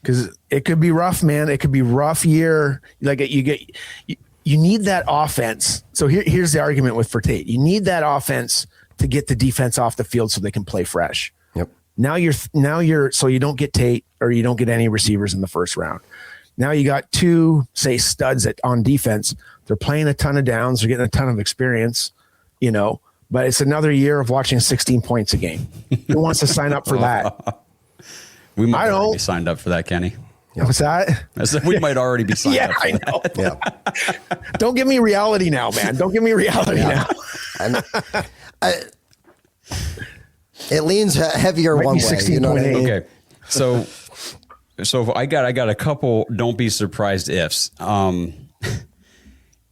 Because it could be rough, man. It could be rough year. Like you need that offense. So here's the argument for Tate. You need that offense to get the defense off the field so they can play fresh. Yep. Now you're so you don't get Tate or you don't get any receivers in the first round. Now you got 2, say, studs on defense. They're playing a ton of downs. They're getting a ton of experience, you know, but it's another year of watching 16 points a game. Who wants to sign up for that? We might already be signed up for that, Kenny. What's that? I said we might already be signed up for I know. Yeah. Don't give me reality now, man. Don't give me reality now. It leans heavier one way. You know what I mean? Okay. So I got a couple don't be surprised ifs. And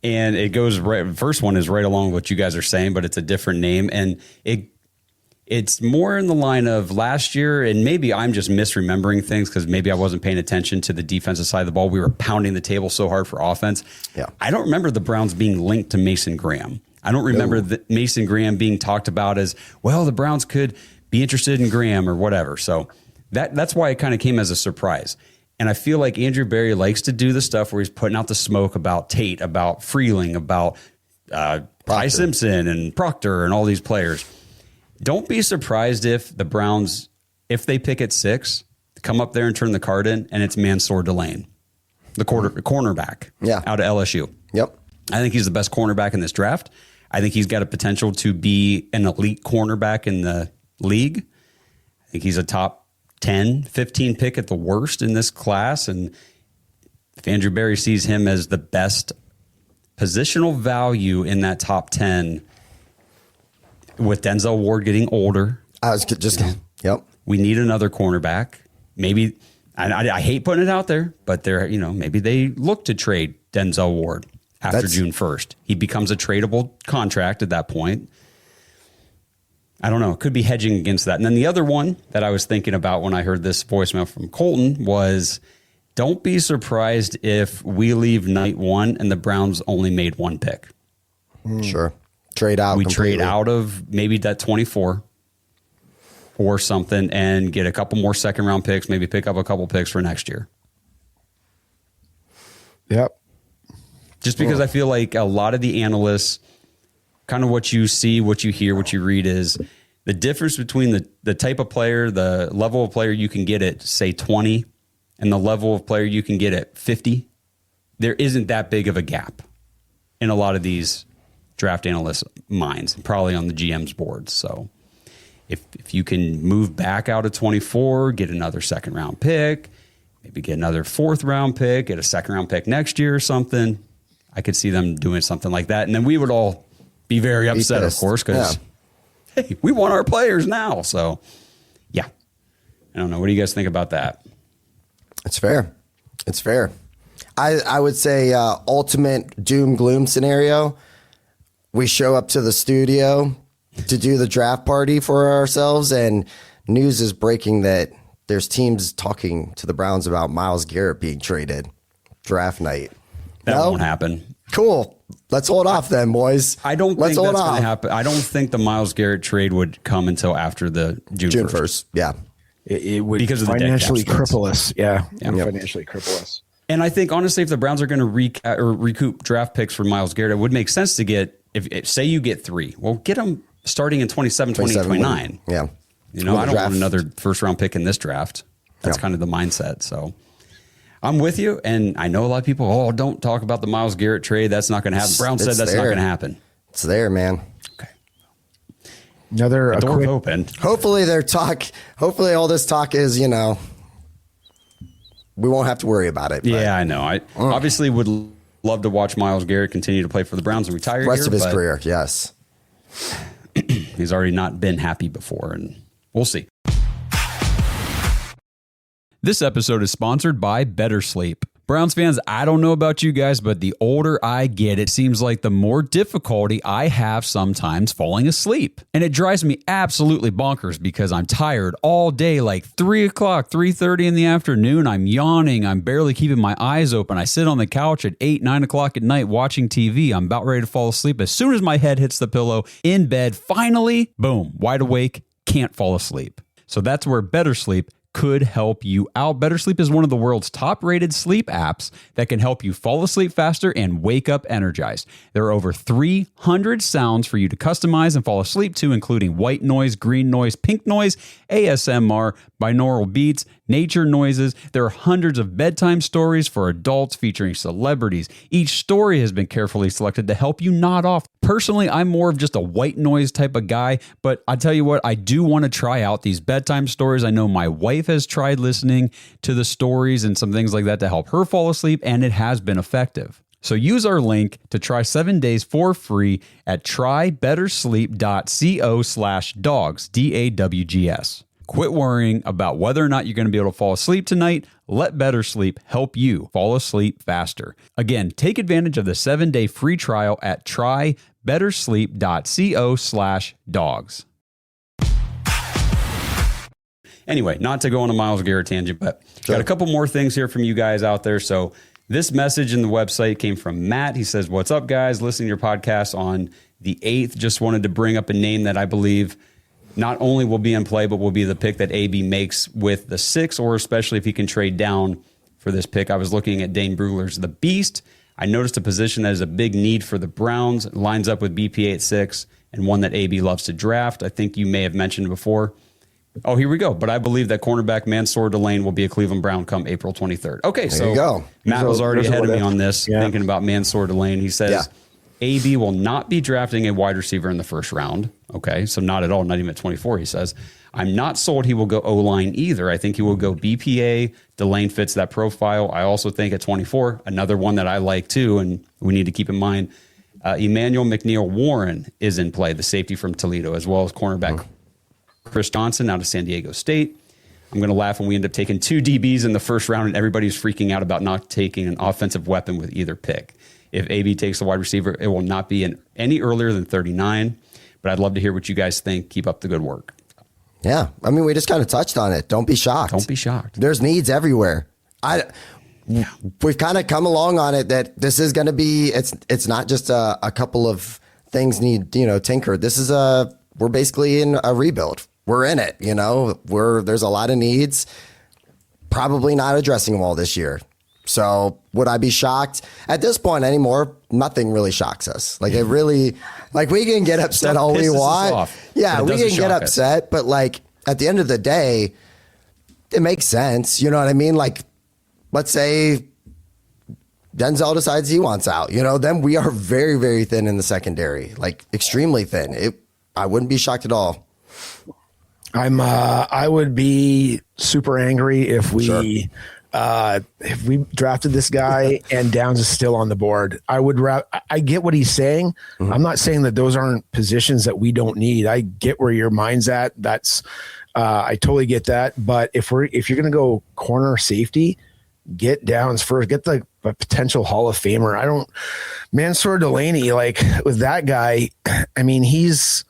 it goes right. First one is right along with what you guys are saying, but it's a different name. And it's more in the line of last year, and maybe I'm just misremembering things because maybe I wasn't paying attention to the defensive side of the ball. We were pounding the table so hard for offense. Yeah. I don't remember the Browns being linked to Mason Graham. I don't remember Mason Graham being talked about as, well, the Browns could be interested in Graham or whatever. So that's why it kind of came as a surprise. And I feel like Andrew Berry likes to do the stuff where he's putting out the smoke about Tate, about Freeling, about Ty Simpson and Proctor and all these players. Don't be surprised if the Browns, if they pick at 6, come up there and turn the card in, and it's Mansour Delane, the cornerback out of LSU. Yep. I think he's the best cornerback in this draft. I think he's got a potential to be an elite cornerback in the league. I think he's a top 10, 15 pick at the worst in this class. And if Andrew Berry sees him as the best positional value in that top 10, with Denzel Ward getting older, I was just, yep. We need another cornerback. Maybe, I hate putting it out there, but maybe they look to trade Denzel Ward after June 1st. He becomes a tradable contract at that point. I don't know. It could be hedging against that. And then the other one that I was thinking about when I heard this voicemail from Colton was, don't be surprised if we leave night one and the Browns only made one pick. Sure. Trade out. We completely. trade out of maybe that 24 or something and get a couple more second round picks, maybe pick up a couple picks for next year. Yep. Just because I feel like a lot of the analysts, kind of what you see, what you hear, what you read is the difference between the type of player, the level of player you can get at, say, 20 and the level of player you can get at 50. There isn't that big of a gap in a lot of these draft analysts' minds, probably on the GM's boards. So if you can move back out of 24, get another second round pick, maybe get another fourth round pick, get a second round pick next year or something, I could see them doing something like that. And then we would all be very upset, of course, because, hey, we want our players now. So, yeah. I don't know. What do you guys think about that? It's fair. It's fair. I would say ultimate doom gloom scenario. We show up to the studio to do the draft party for ourselves, and news is breaking that there's teams talking to the Browns about Myles Garrett being traded draft night. That won't happen. Cool. Let's hold off then, boys. I don't think that's going to happen. I don't think the Myles Garrett trade would come until after the June 1st. Yeah. It would because financially of the dead cap cripple us. Yeah. Yep. Financially cripple us. And I think, honestly, if the Browns are going to recoup draft picks for Myles Garrett, it would make sense to get, if say you get 3, well, get them starting in 27, 28, 29. Yeah. You know, I don't want another first round pick in this draft. That's kind of the mindset. So I'm with you. And I know a lot of people, don't talk about the Myles Garrett trade. That's not going to happen. Brown said that's not going to happen. It's there, man. Okay. Another door open. Hopefully hopefully all this talk is, we won't have to worry about it. Yeah, I know. I obviously would love to watch Myles Garrett continue to play for the Browns and retire rest of his career. Yes. He's already not been happy before, and we'll see. This episode is sponsored by Better Sleep. Browns fans, I don't know about you guys, but the older I get, it seems like the more difficulty I have sometimes falling asleep. And it drives me absolutely bonkers because I'm tired all day, like 3 o'clock, 3:30 in the afternoon. I'm yawning. I'm barely keeping my eyes open. I sit on the couch at 8, 9 o'clock at night watching TV. I'm about ready to fall asleep. As soon as my head hits the pillow in bed, finally, boom, wide awake, can't fall asleep. So that's where Better Sleep could help you out. Better Sleep is one of the world's top-rated sleep apps that can help you fall asleep faster and wake up energized. There are over 300 sounds for you to customize and fall asleep to, including white noise, green noise, pink noise, ASMR, binaural beats, nature noises. There are hundreds of bedtime stories for adults featuring celebrities. Each story has been carefully selected to help you nod off. Personally, I'm more of just a white noise type of guy, but I tell you what, I do want to try out these bedtime stories. I know my wife has tried listening to the stories and some things like that to help her fall asleep, and it has been effective. So use our link to try 7 days for free at trybettersleep.co/dogs, DAWGS. Quit worrying about whether or not you're going to be able to fall asleep tonight. Let Better Sleep help you fall asleep faster. Again, take advantage of the 7-day free trial at trybettersleep.co/dogs. Anyway, not to go on a Myles Garrett tangent, but got a couple more things here from you guys out there. So this message in the website came from Matt. He says, "What's up, guys? Listening to your podcast on the 8th. Just wanted to bring up a name that I believe not only will be in play, but will be the pick that AB makes with the 6, or especially if he can trade down for this pick. I was looking at Dane Brugler's The Beast. I noticed a position that is a big need for the Browns. It lines up with BPA at 6 and one that AB loves to draft. I think you may have mentioned before. Oh, here we go. But I believe that cornerback Mansour Delane will be a Cleveland Brown come April 23rd. Okay, there you go. Matt was already ahead of me on this, thinking about Mansour Delane. He says, AB will not be drafting a wide receiver in the first round. Okay, so not at all, not even at 24, he says. I'm not sold he will go O-line either. I think he will go BPA. Delane fits that profile. I also think at 24, another one that I like too, and we need to keep in mind, Emmanuel McNeil-Warren is in play, the safety from Toledo, as well as cornerback Chris Johnson out of San Diego State. I'm going to laugh when we end up taking 2 DBs in the first round and everybody's freaking out about not taking an offensive weapon with either pick. If AB takes the wide receiver, it will not be any earlier than 39. but I'd love to hear what you guys think. Keep up the good work. Yeah. I mean, we just kind of touched on it. Don't be shocked. Don't be shocked. There's needs everywhere. We've kind of come along on it that this is going to be, it's not just a couple of things need, tinkered. We're basically in a rebuild. We're in it, there's a lot of needs, probably not addressing them all this year. So would I be shocked at this point anymore? Nothing really shocks us. Like it really, like we can get upset all we want. Yeah, we can get upset, but like at the end of the day, it makes sense. You know what I mean? Like, let's say Denzel decides he wants out, then we are very, very thin in the secondary, like extremely thin. I wouldn't be shocked at all. I would be super angry if we drafted this guy and Downs is still on the board. I get what he's saying. Mm-hmm. I'm not saying that those aren't positions that we don't need. I get where your mind's at. I totally get that. But if you're going to go corner safety, get Downs first, get the potential Hall of Famer. Mansour Delaney, like with that guy, I mean, he's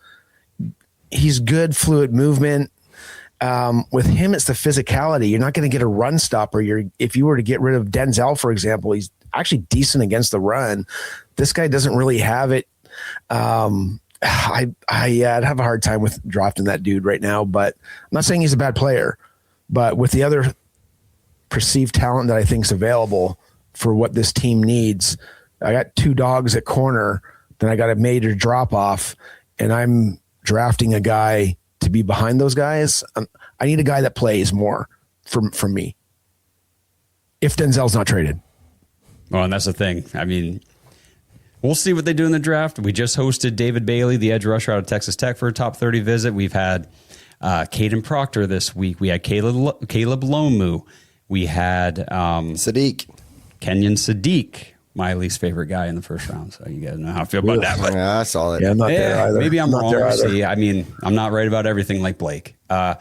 good, fluid movement. With him, it's the physicality. You're not going to get a run stopper. If you were to get rid of Denzel, for example, he's actually decent against the run. This guy doesn't really have it. I'd have a hard time with drafting that dude right now, but I'm not saying he's a bad player, but with the other perceived talent that I think is available for what this team needs, I got 2 dogs at corner, then I got a major drop off, and I'm drafting a guy to be behind those guys. I need a guy that plays more from me if Denzel's not traded. Well, and that's the thing. I mean, we'll see what they do in the draft. We just hosted David Bailey, the edge rusher out of Texas Tech, for a top 30 visit. We've had Caden Proctor this week. We had Caleb Lomu. We had Sadiq. Kenyon Sadiq, my least favorite guy in the first round. So you guys know how I feel about that. But yeah, I saw it. Yeah, I'm not there either. Maybe I'm wrong. We'll see. I mean, I'm not right about everything like Blake. I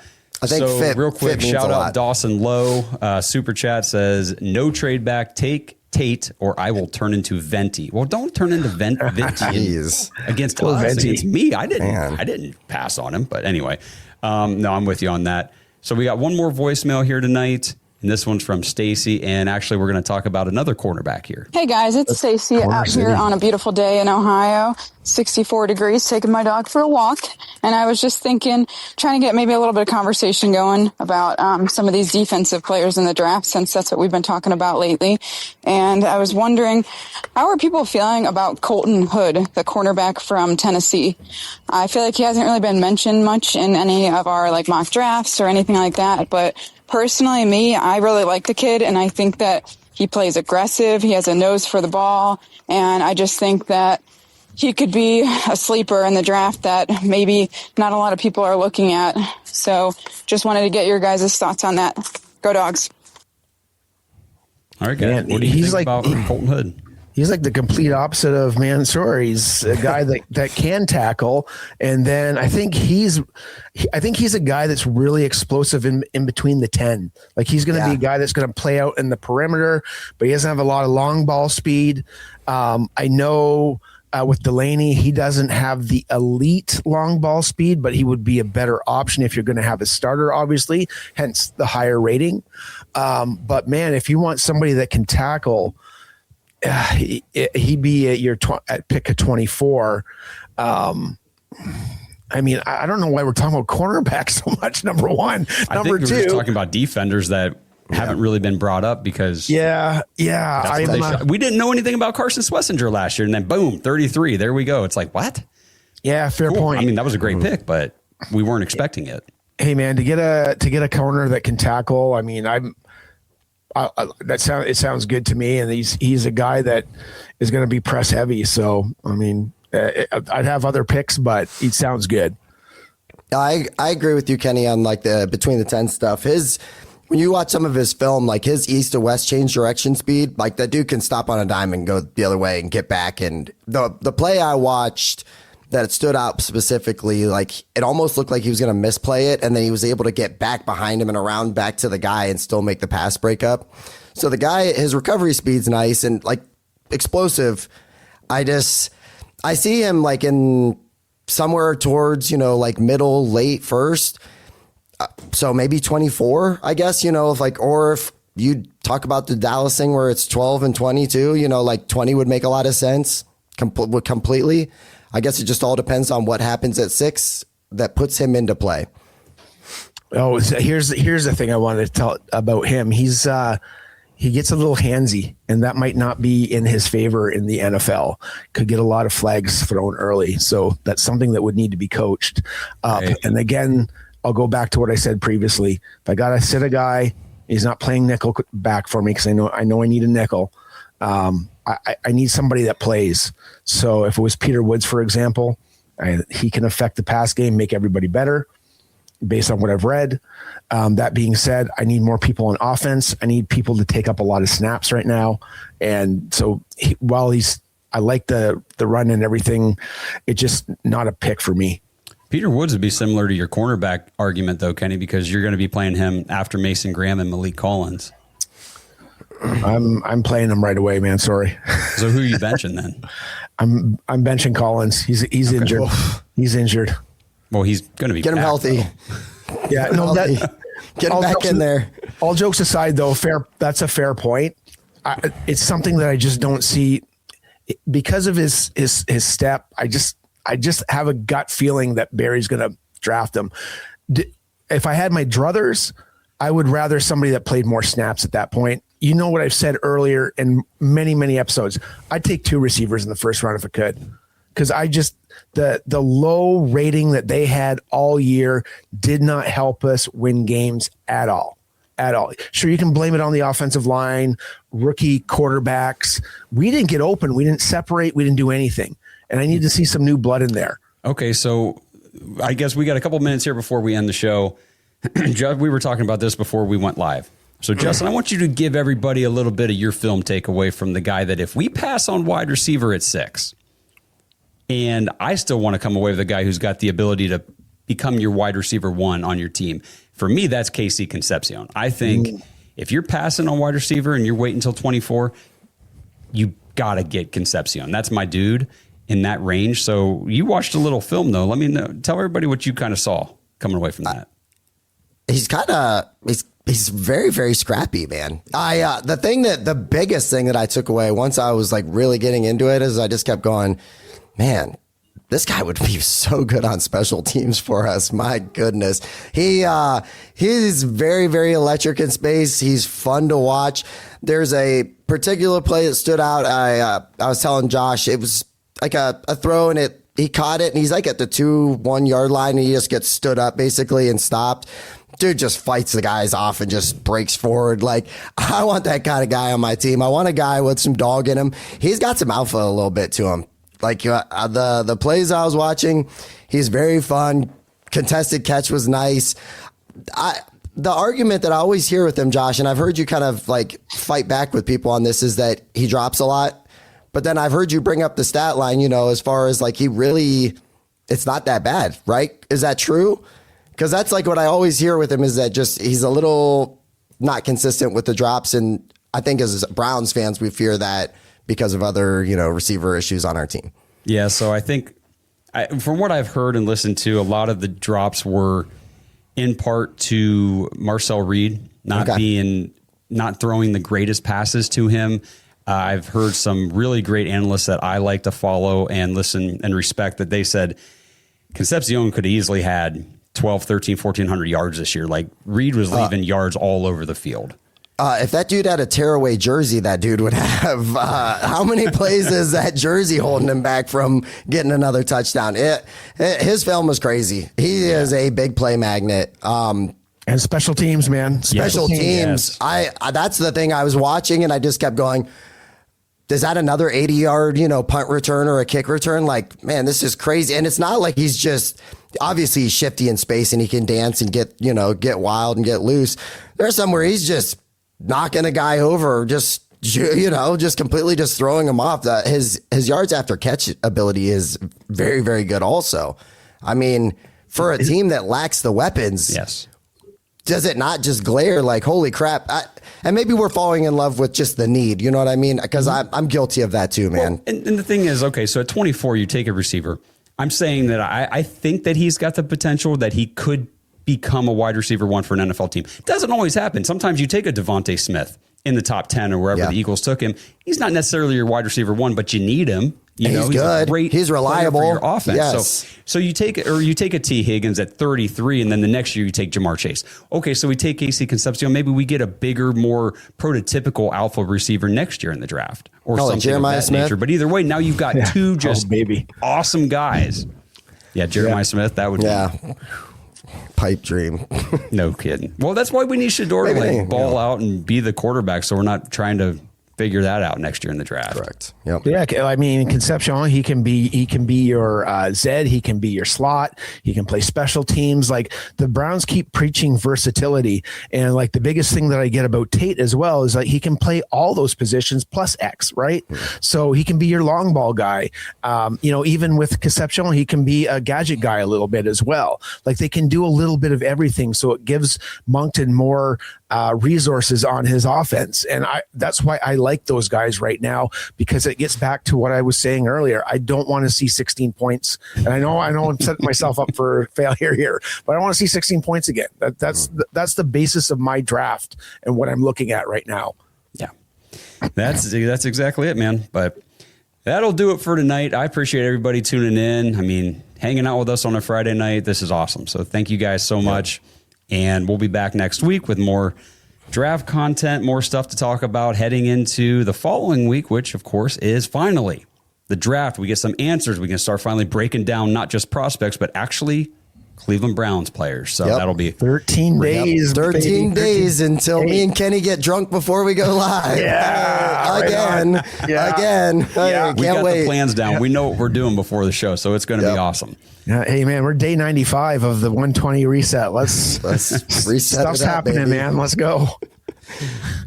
think real quick, shout out Dawson Lowe. Super chat says, no trade back, take Tate, or I will turn into Venti. Well, don't turn into Venti against us, against me. I didn't pass on him. But anyway, no, I'm with you on that. So we got one more voicemail here tonight. And this one's from Stacy, and actually we're going to talk about another cornerback here. Hey guys, it's Stacy out here on a beautiful day in Ohio, 64 degrees, taking my dog for a walk. And I was just thinking, trying to get maybe a little bit of conversation going about some of these defensive players in the draft, since that's what we've been talking about lately. And I was wondering, how are people feeling about Colton Hood, the cornerback from Tennessee? I feel like he hasn't really been mentioned much in any of our mock drafts or anything like that, but personally, I really like the kid, and I think that he plays aggressive. He has a nose for the ball, and I just think that he could be a sleeper in the draft that maybe not a lot of people are looking at. So just wanted to get your guys' thoughts on that. Go Dogs. All right, guys. What do you think about Colton Hood? He's like the complete opposite of Mansour. He's a guy that can tackle. And then I think he's a guy that's really explosive in between the 10. Like he's going to be a guy that's going to play out in the perimeter, but he doesn't have a lot of long ball speed. I know with Delaney, he doesn't have the elite long ball speed, but he would be a better option if you're going to have a starter, obviously, hence the higher rating. But man, if you want somebody that can tackle, he'd be at your at pick of 24. I mean, I don't know why we're talking about cornerbacks so much. Number one, number two, we're just talking about defenders that haven't really been brought up because we didn't know anything about Carson Schlesinger last year, and then boom, 33. There we go. It's like what? Yeah, fair point. I mean, that was a great pick, but we weren't expecting it. Hey man, to get a corner that can tackle. I mean, it sounds good to me, and he's a guy that is going to be press heavy. So I mean, I'd have other picks, but he sounds good. I agree with you, Kenny, on the between the 10 stuff. When you watch some of his film, his east to west change direction speed, that dude can stop on a dime and go the other way and get back. And the play I watched that stood out specifically, it almost looked like he was going to misplay it, and then he was able to get back behind him and around back to the guy and still make the pass break up. So the guy, his recovery speed's nice and explosive. I see him in somewhere towards, like middle, late first. So maybe 24, I guess, or if you talk about the Dallas thing where it's 12 and 22, like 20 would make a lot of sense completely. I guess it just all depends on what happens at 6 that puts him into play. Oh, so here's the thing I wanted to tell about him. He gets a little handsy, and that might not be in his favor in the NFL. Could get a lot of flags thrown early. So that's something that would need to be coached up. Right. And again, I'll go back to what I said previously. If I got to sit a guy, he's not playing nickel back for me because I know I need a nickel. I need somebody that plays. So if it was Peter Woods, for example, he can affect the pass game, make everybody better based on what I've read. That being said, I need more people on offense. I need people to take up a lot of snaps right now. And so while I like the run and everything, it's just not a pick for me. Peter Woods would be similar to your cornerback argument, though, Kenny, because you're going to be playing him after Mason Graham and Malik Collins. I'm playing him right away, man. Sorry. So who are you benching then? I'm benching Collins. He's okay. Injured. He's injured. Well, he's going to be get him healthy. Yeah, no, get him back in there. All jokes aside, though, that's a fair point. It's something that I just don't see because of his step. I just have a gut feeling that Barry's going to draft him. If I had my druthers, I would rather somebody that played more snaps at that point. You know what I've said earlier in many, many episodes. I'd take 2 receivers in the first round if I could. Because the low rating that they had all year did not help us win games at all. At all. Sure, you can blame it on the offensive line, rookie quarterbacks. We didn't get open. We didn't separate. We didn't do anything. And I need to see some new blood in there. Okay, so I guess we got a couple minutes here before we end the show. We were talking about this before we went live. So, Justin, I want you to give everybody a little bit of your film takeaway from the guy that if we pass on wide receiver at 6, and I still want to come away with a guy who's got the ability to become your wide receiver 1 on your team. For me, that's Casey Concepcion. I think if you're passing on wide receiver and you're waiting until 24, you got to get Concepcion. That's my dude in that range. So you watched a little film, though. Let me know. Tell everybody what you kind of saw coming away from that. He's very, very scrappy, man. The biggest thing that I took away once I was like really getting into it is I just kept going, man, this guy would be so good on special teams for us. My goodness. He's very, very electric in space. He's fun to watch. There's a particular play that stood out. I was telling Josh, it was like a throw and he caught it and he's like at the 2-1 yard line and he just gets stood up basically and stopped. Dude just fights the guys off and just breaks forward. Like, I want that kind of guy on my team. I want a guy with some dog in him. He's got some alpha a little bit to him. Like the plays I was watching, he's very fun. Contested catch was nice. The argument that I always hear with him, Josh, and I've heard you kind of like fight back with people on this, is that he drops a lot. But then I've heard you bring up the stat line, as far as like it's not that bad, right? Is that true? Because that's like what I always hear with him is that just he's a little not consistent with the drops. And I think as Browns fans, we fear that because of other, receiver issues on our team. Yeah, so I think from what I've heard and listened to, a lot of the drops were in part to Marcel Reed not throwing the greatest passes to him. I've heard some really great analysts that I like to follow and listen and respect that they said Concepcion could have easily had 12, 13, 1,400 yards this year. Like Reed was leaving yards all over the field. If that dude had a tearaway jersey, that dude would have how many plays is that jersey holding him back from getting another touchdown? His film was crazy. He is a big play magnet. And special teams, man. Special teams. Yes. That's the thing I was watching and I just kept going, is that another 80-yard, punt return or a kick return? Like, man, this is crazy. And it's not like he's just, obviously he's shifty in space and he can dance and get wild and get loose. There's some where he's just knocking a guy over, just completely just throwing him off. His yards after catch ability is very, very good also. I mean, for a team that lacks the weapons, yes, does it not just glare like, holy crap? And maybe we're falling in love with just the need. You know what I mean? Because I'm guilty of that too, man. Well, and the thing is, okay, so at 24, you take a receiver. I'm saying that I think that he's got the potential that he could become a wide receiver one for an NFL team. It doesn't always happen. Sometimes you take a Devontae Smith in the top 10 or wherever the Eagles took him. He's not necessarily your wide receiver one, but you need him. He's good. He's reliable. For your offense. Yes. So you take a T. Higgins at 33, and then the next year you take Jamar Chase. Okay, so we take Casey Concepcion. Maybe we get a bigger, more prototypical alpha receiver next year in the draft, or something Jeremiah of that Smith. nature. But either way, now you've got two just awesome guys. Yeah, Jeremiah Smith. That would be pipe dream. No kidding. Well, that's why we need Shador to ball out and be the quarterback, so we're not trying to figure that out next year in the draft. Correct. Yep. Yeah, I mean, Concepcion, he can be your Zed, he can be your slot, he can play special teams. Like, the Browns keep preaching versatility, and like the biggest thing that I get about Tate as well is like he can play all those positions plus X, right? So he can be your long ball guy. Even with Concepcion, he can be a gadget guy a little bit as well. Like, they can do a little bit of everything, so it gives Moncton more resources on his offense, and that's why I like those guys right now, because it gets back to what I was saying earlier. I don't want to see 16 points, and I know I'm setting myself up for failure here, but I want to see 16 points again. That's the basis of my draft and what I'm looking at right now. Yeah, that's exactly it, man. But that'll do it for tonight. I appreciate everybody tuning in. I mean, hanging out with us on a Friday night. This is awesome. So thank you guys so much. And we'll be back next week with more draft content, more stuff to talk about heading into the following week, which, of course, is finally the draft. We get some answers. We can start finally breaking down not just prospects, but actually Cleveland Browns players. So that'll be 13 days. 13 days until me and Kenny get drunk before we go live. Again. We got wait. the plans down. We know what we're doing before the show, so it's going to be awesome. Hey, man, we're day 95 of the 120 reset. Let's reset. Stuff's happening, baby. Man. Let's go.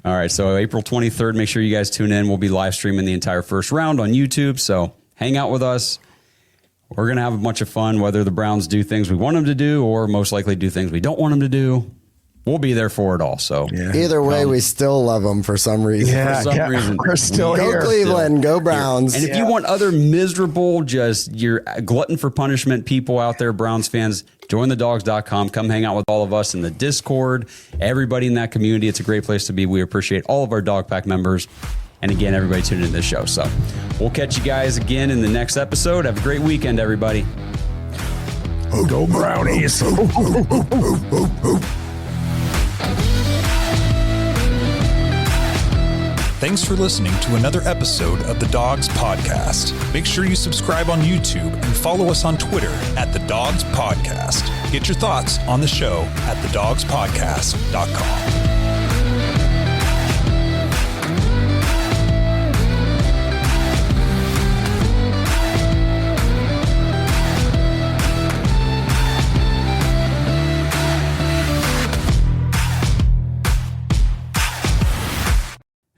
All right, so April 23rd, make sure you guys tune in. We'll be live streaming the entire first round on YouTube, so hang out with us. We're going to have a bunch of fun, whether the Browns do things we want them to do or most likely do things we don't want them to do. We'll be there for it all. So either way, we still love them for some reason. We're still here. Go Cleveland, go Browns. And if you want other miserable, just your glutton for punishment people out there, Browns fans, join thedogs.com. Come hang out with all of us in the Discord. Everybody in that community. It's a great place to be. We appreciate all of our Dog Pack members. And again, everybody tuned into this show. So we'll catch you guys again in the next episode. Have a great weekend, everybody. Go Brownies. Thanks for listening to another episode of the Dogs Podcast. Make sure you subscribe on YouTube and follow us on Twitter at The Dogs Podcast. Get your thoughts on the show at thedogspodcast.com.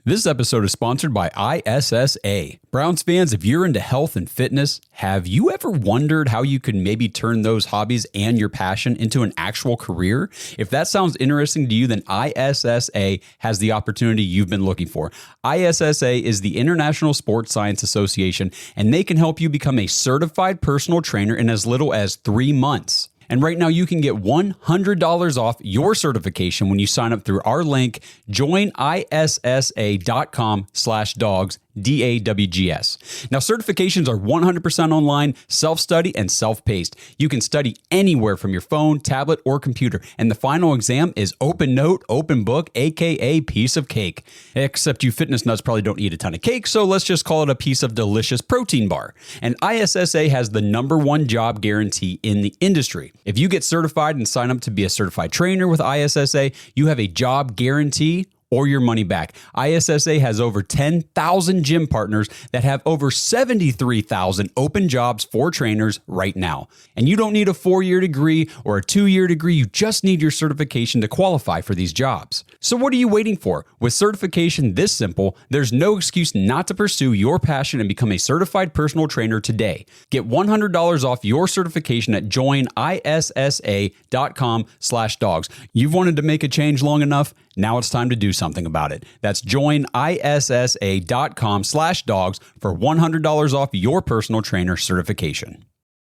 This episode is sponsored by ISSA. Browns fans, if you're into health and fitness, have you ever wondered how you could maybe turn those hobbies and your passion into an actual career? If that sounds interesting to you, then ISSA has the opportunity you've been looking for. ISSA is the International Sports Science Association, and they can help you become a certified personal trainer in as little as 3 months. And right now you can get $100 off your certification when you sign up through our link, joinissa.com/dogs, DAWGS. Now, certifications are 100% online, self-study, and self-paced. You can study anywhere from your phone, tablet, or computer. And the final exam is open note, open book, aka piece of cake. Except you fitness nuts probably don't eat a ton of cake, so let's just call it a piece of delicious protein bar. And ISSA has the #1 job guarantee in the industry. If you get certified and sign up to be a certified trainer with ISSA, you have a job guarantee or your money back. ISSA has over 10,000 gym partners that have over 73,000 open jobs for trainers right now. And you don't need a 4-year degree or a 2-year degree. You just need your certification to qualify for these jobs. So what are you waiting for? With certification this simple, there's no excuse not to pursue your passion and become a certified personal trainer today. Get $100 off your certification at joinissa.com/dogs. You've wanted to make a change long enough? Now it's time to do something about it. That's joinissa.com/dogs for $100 off your personal trainer certification.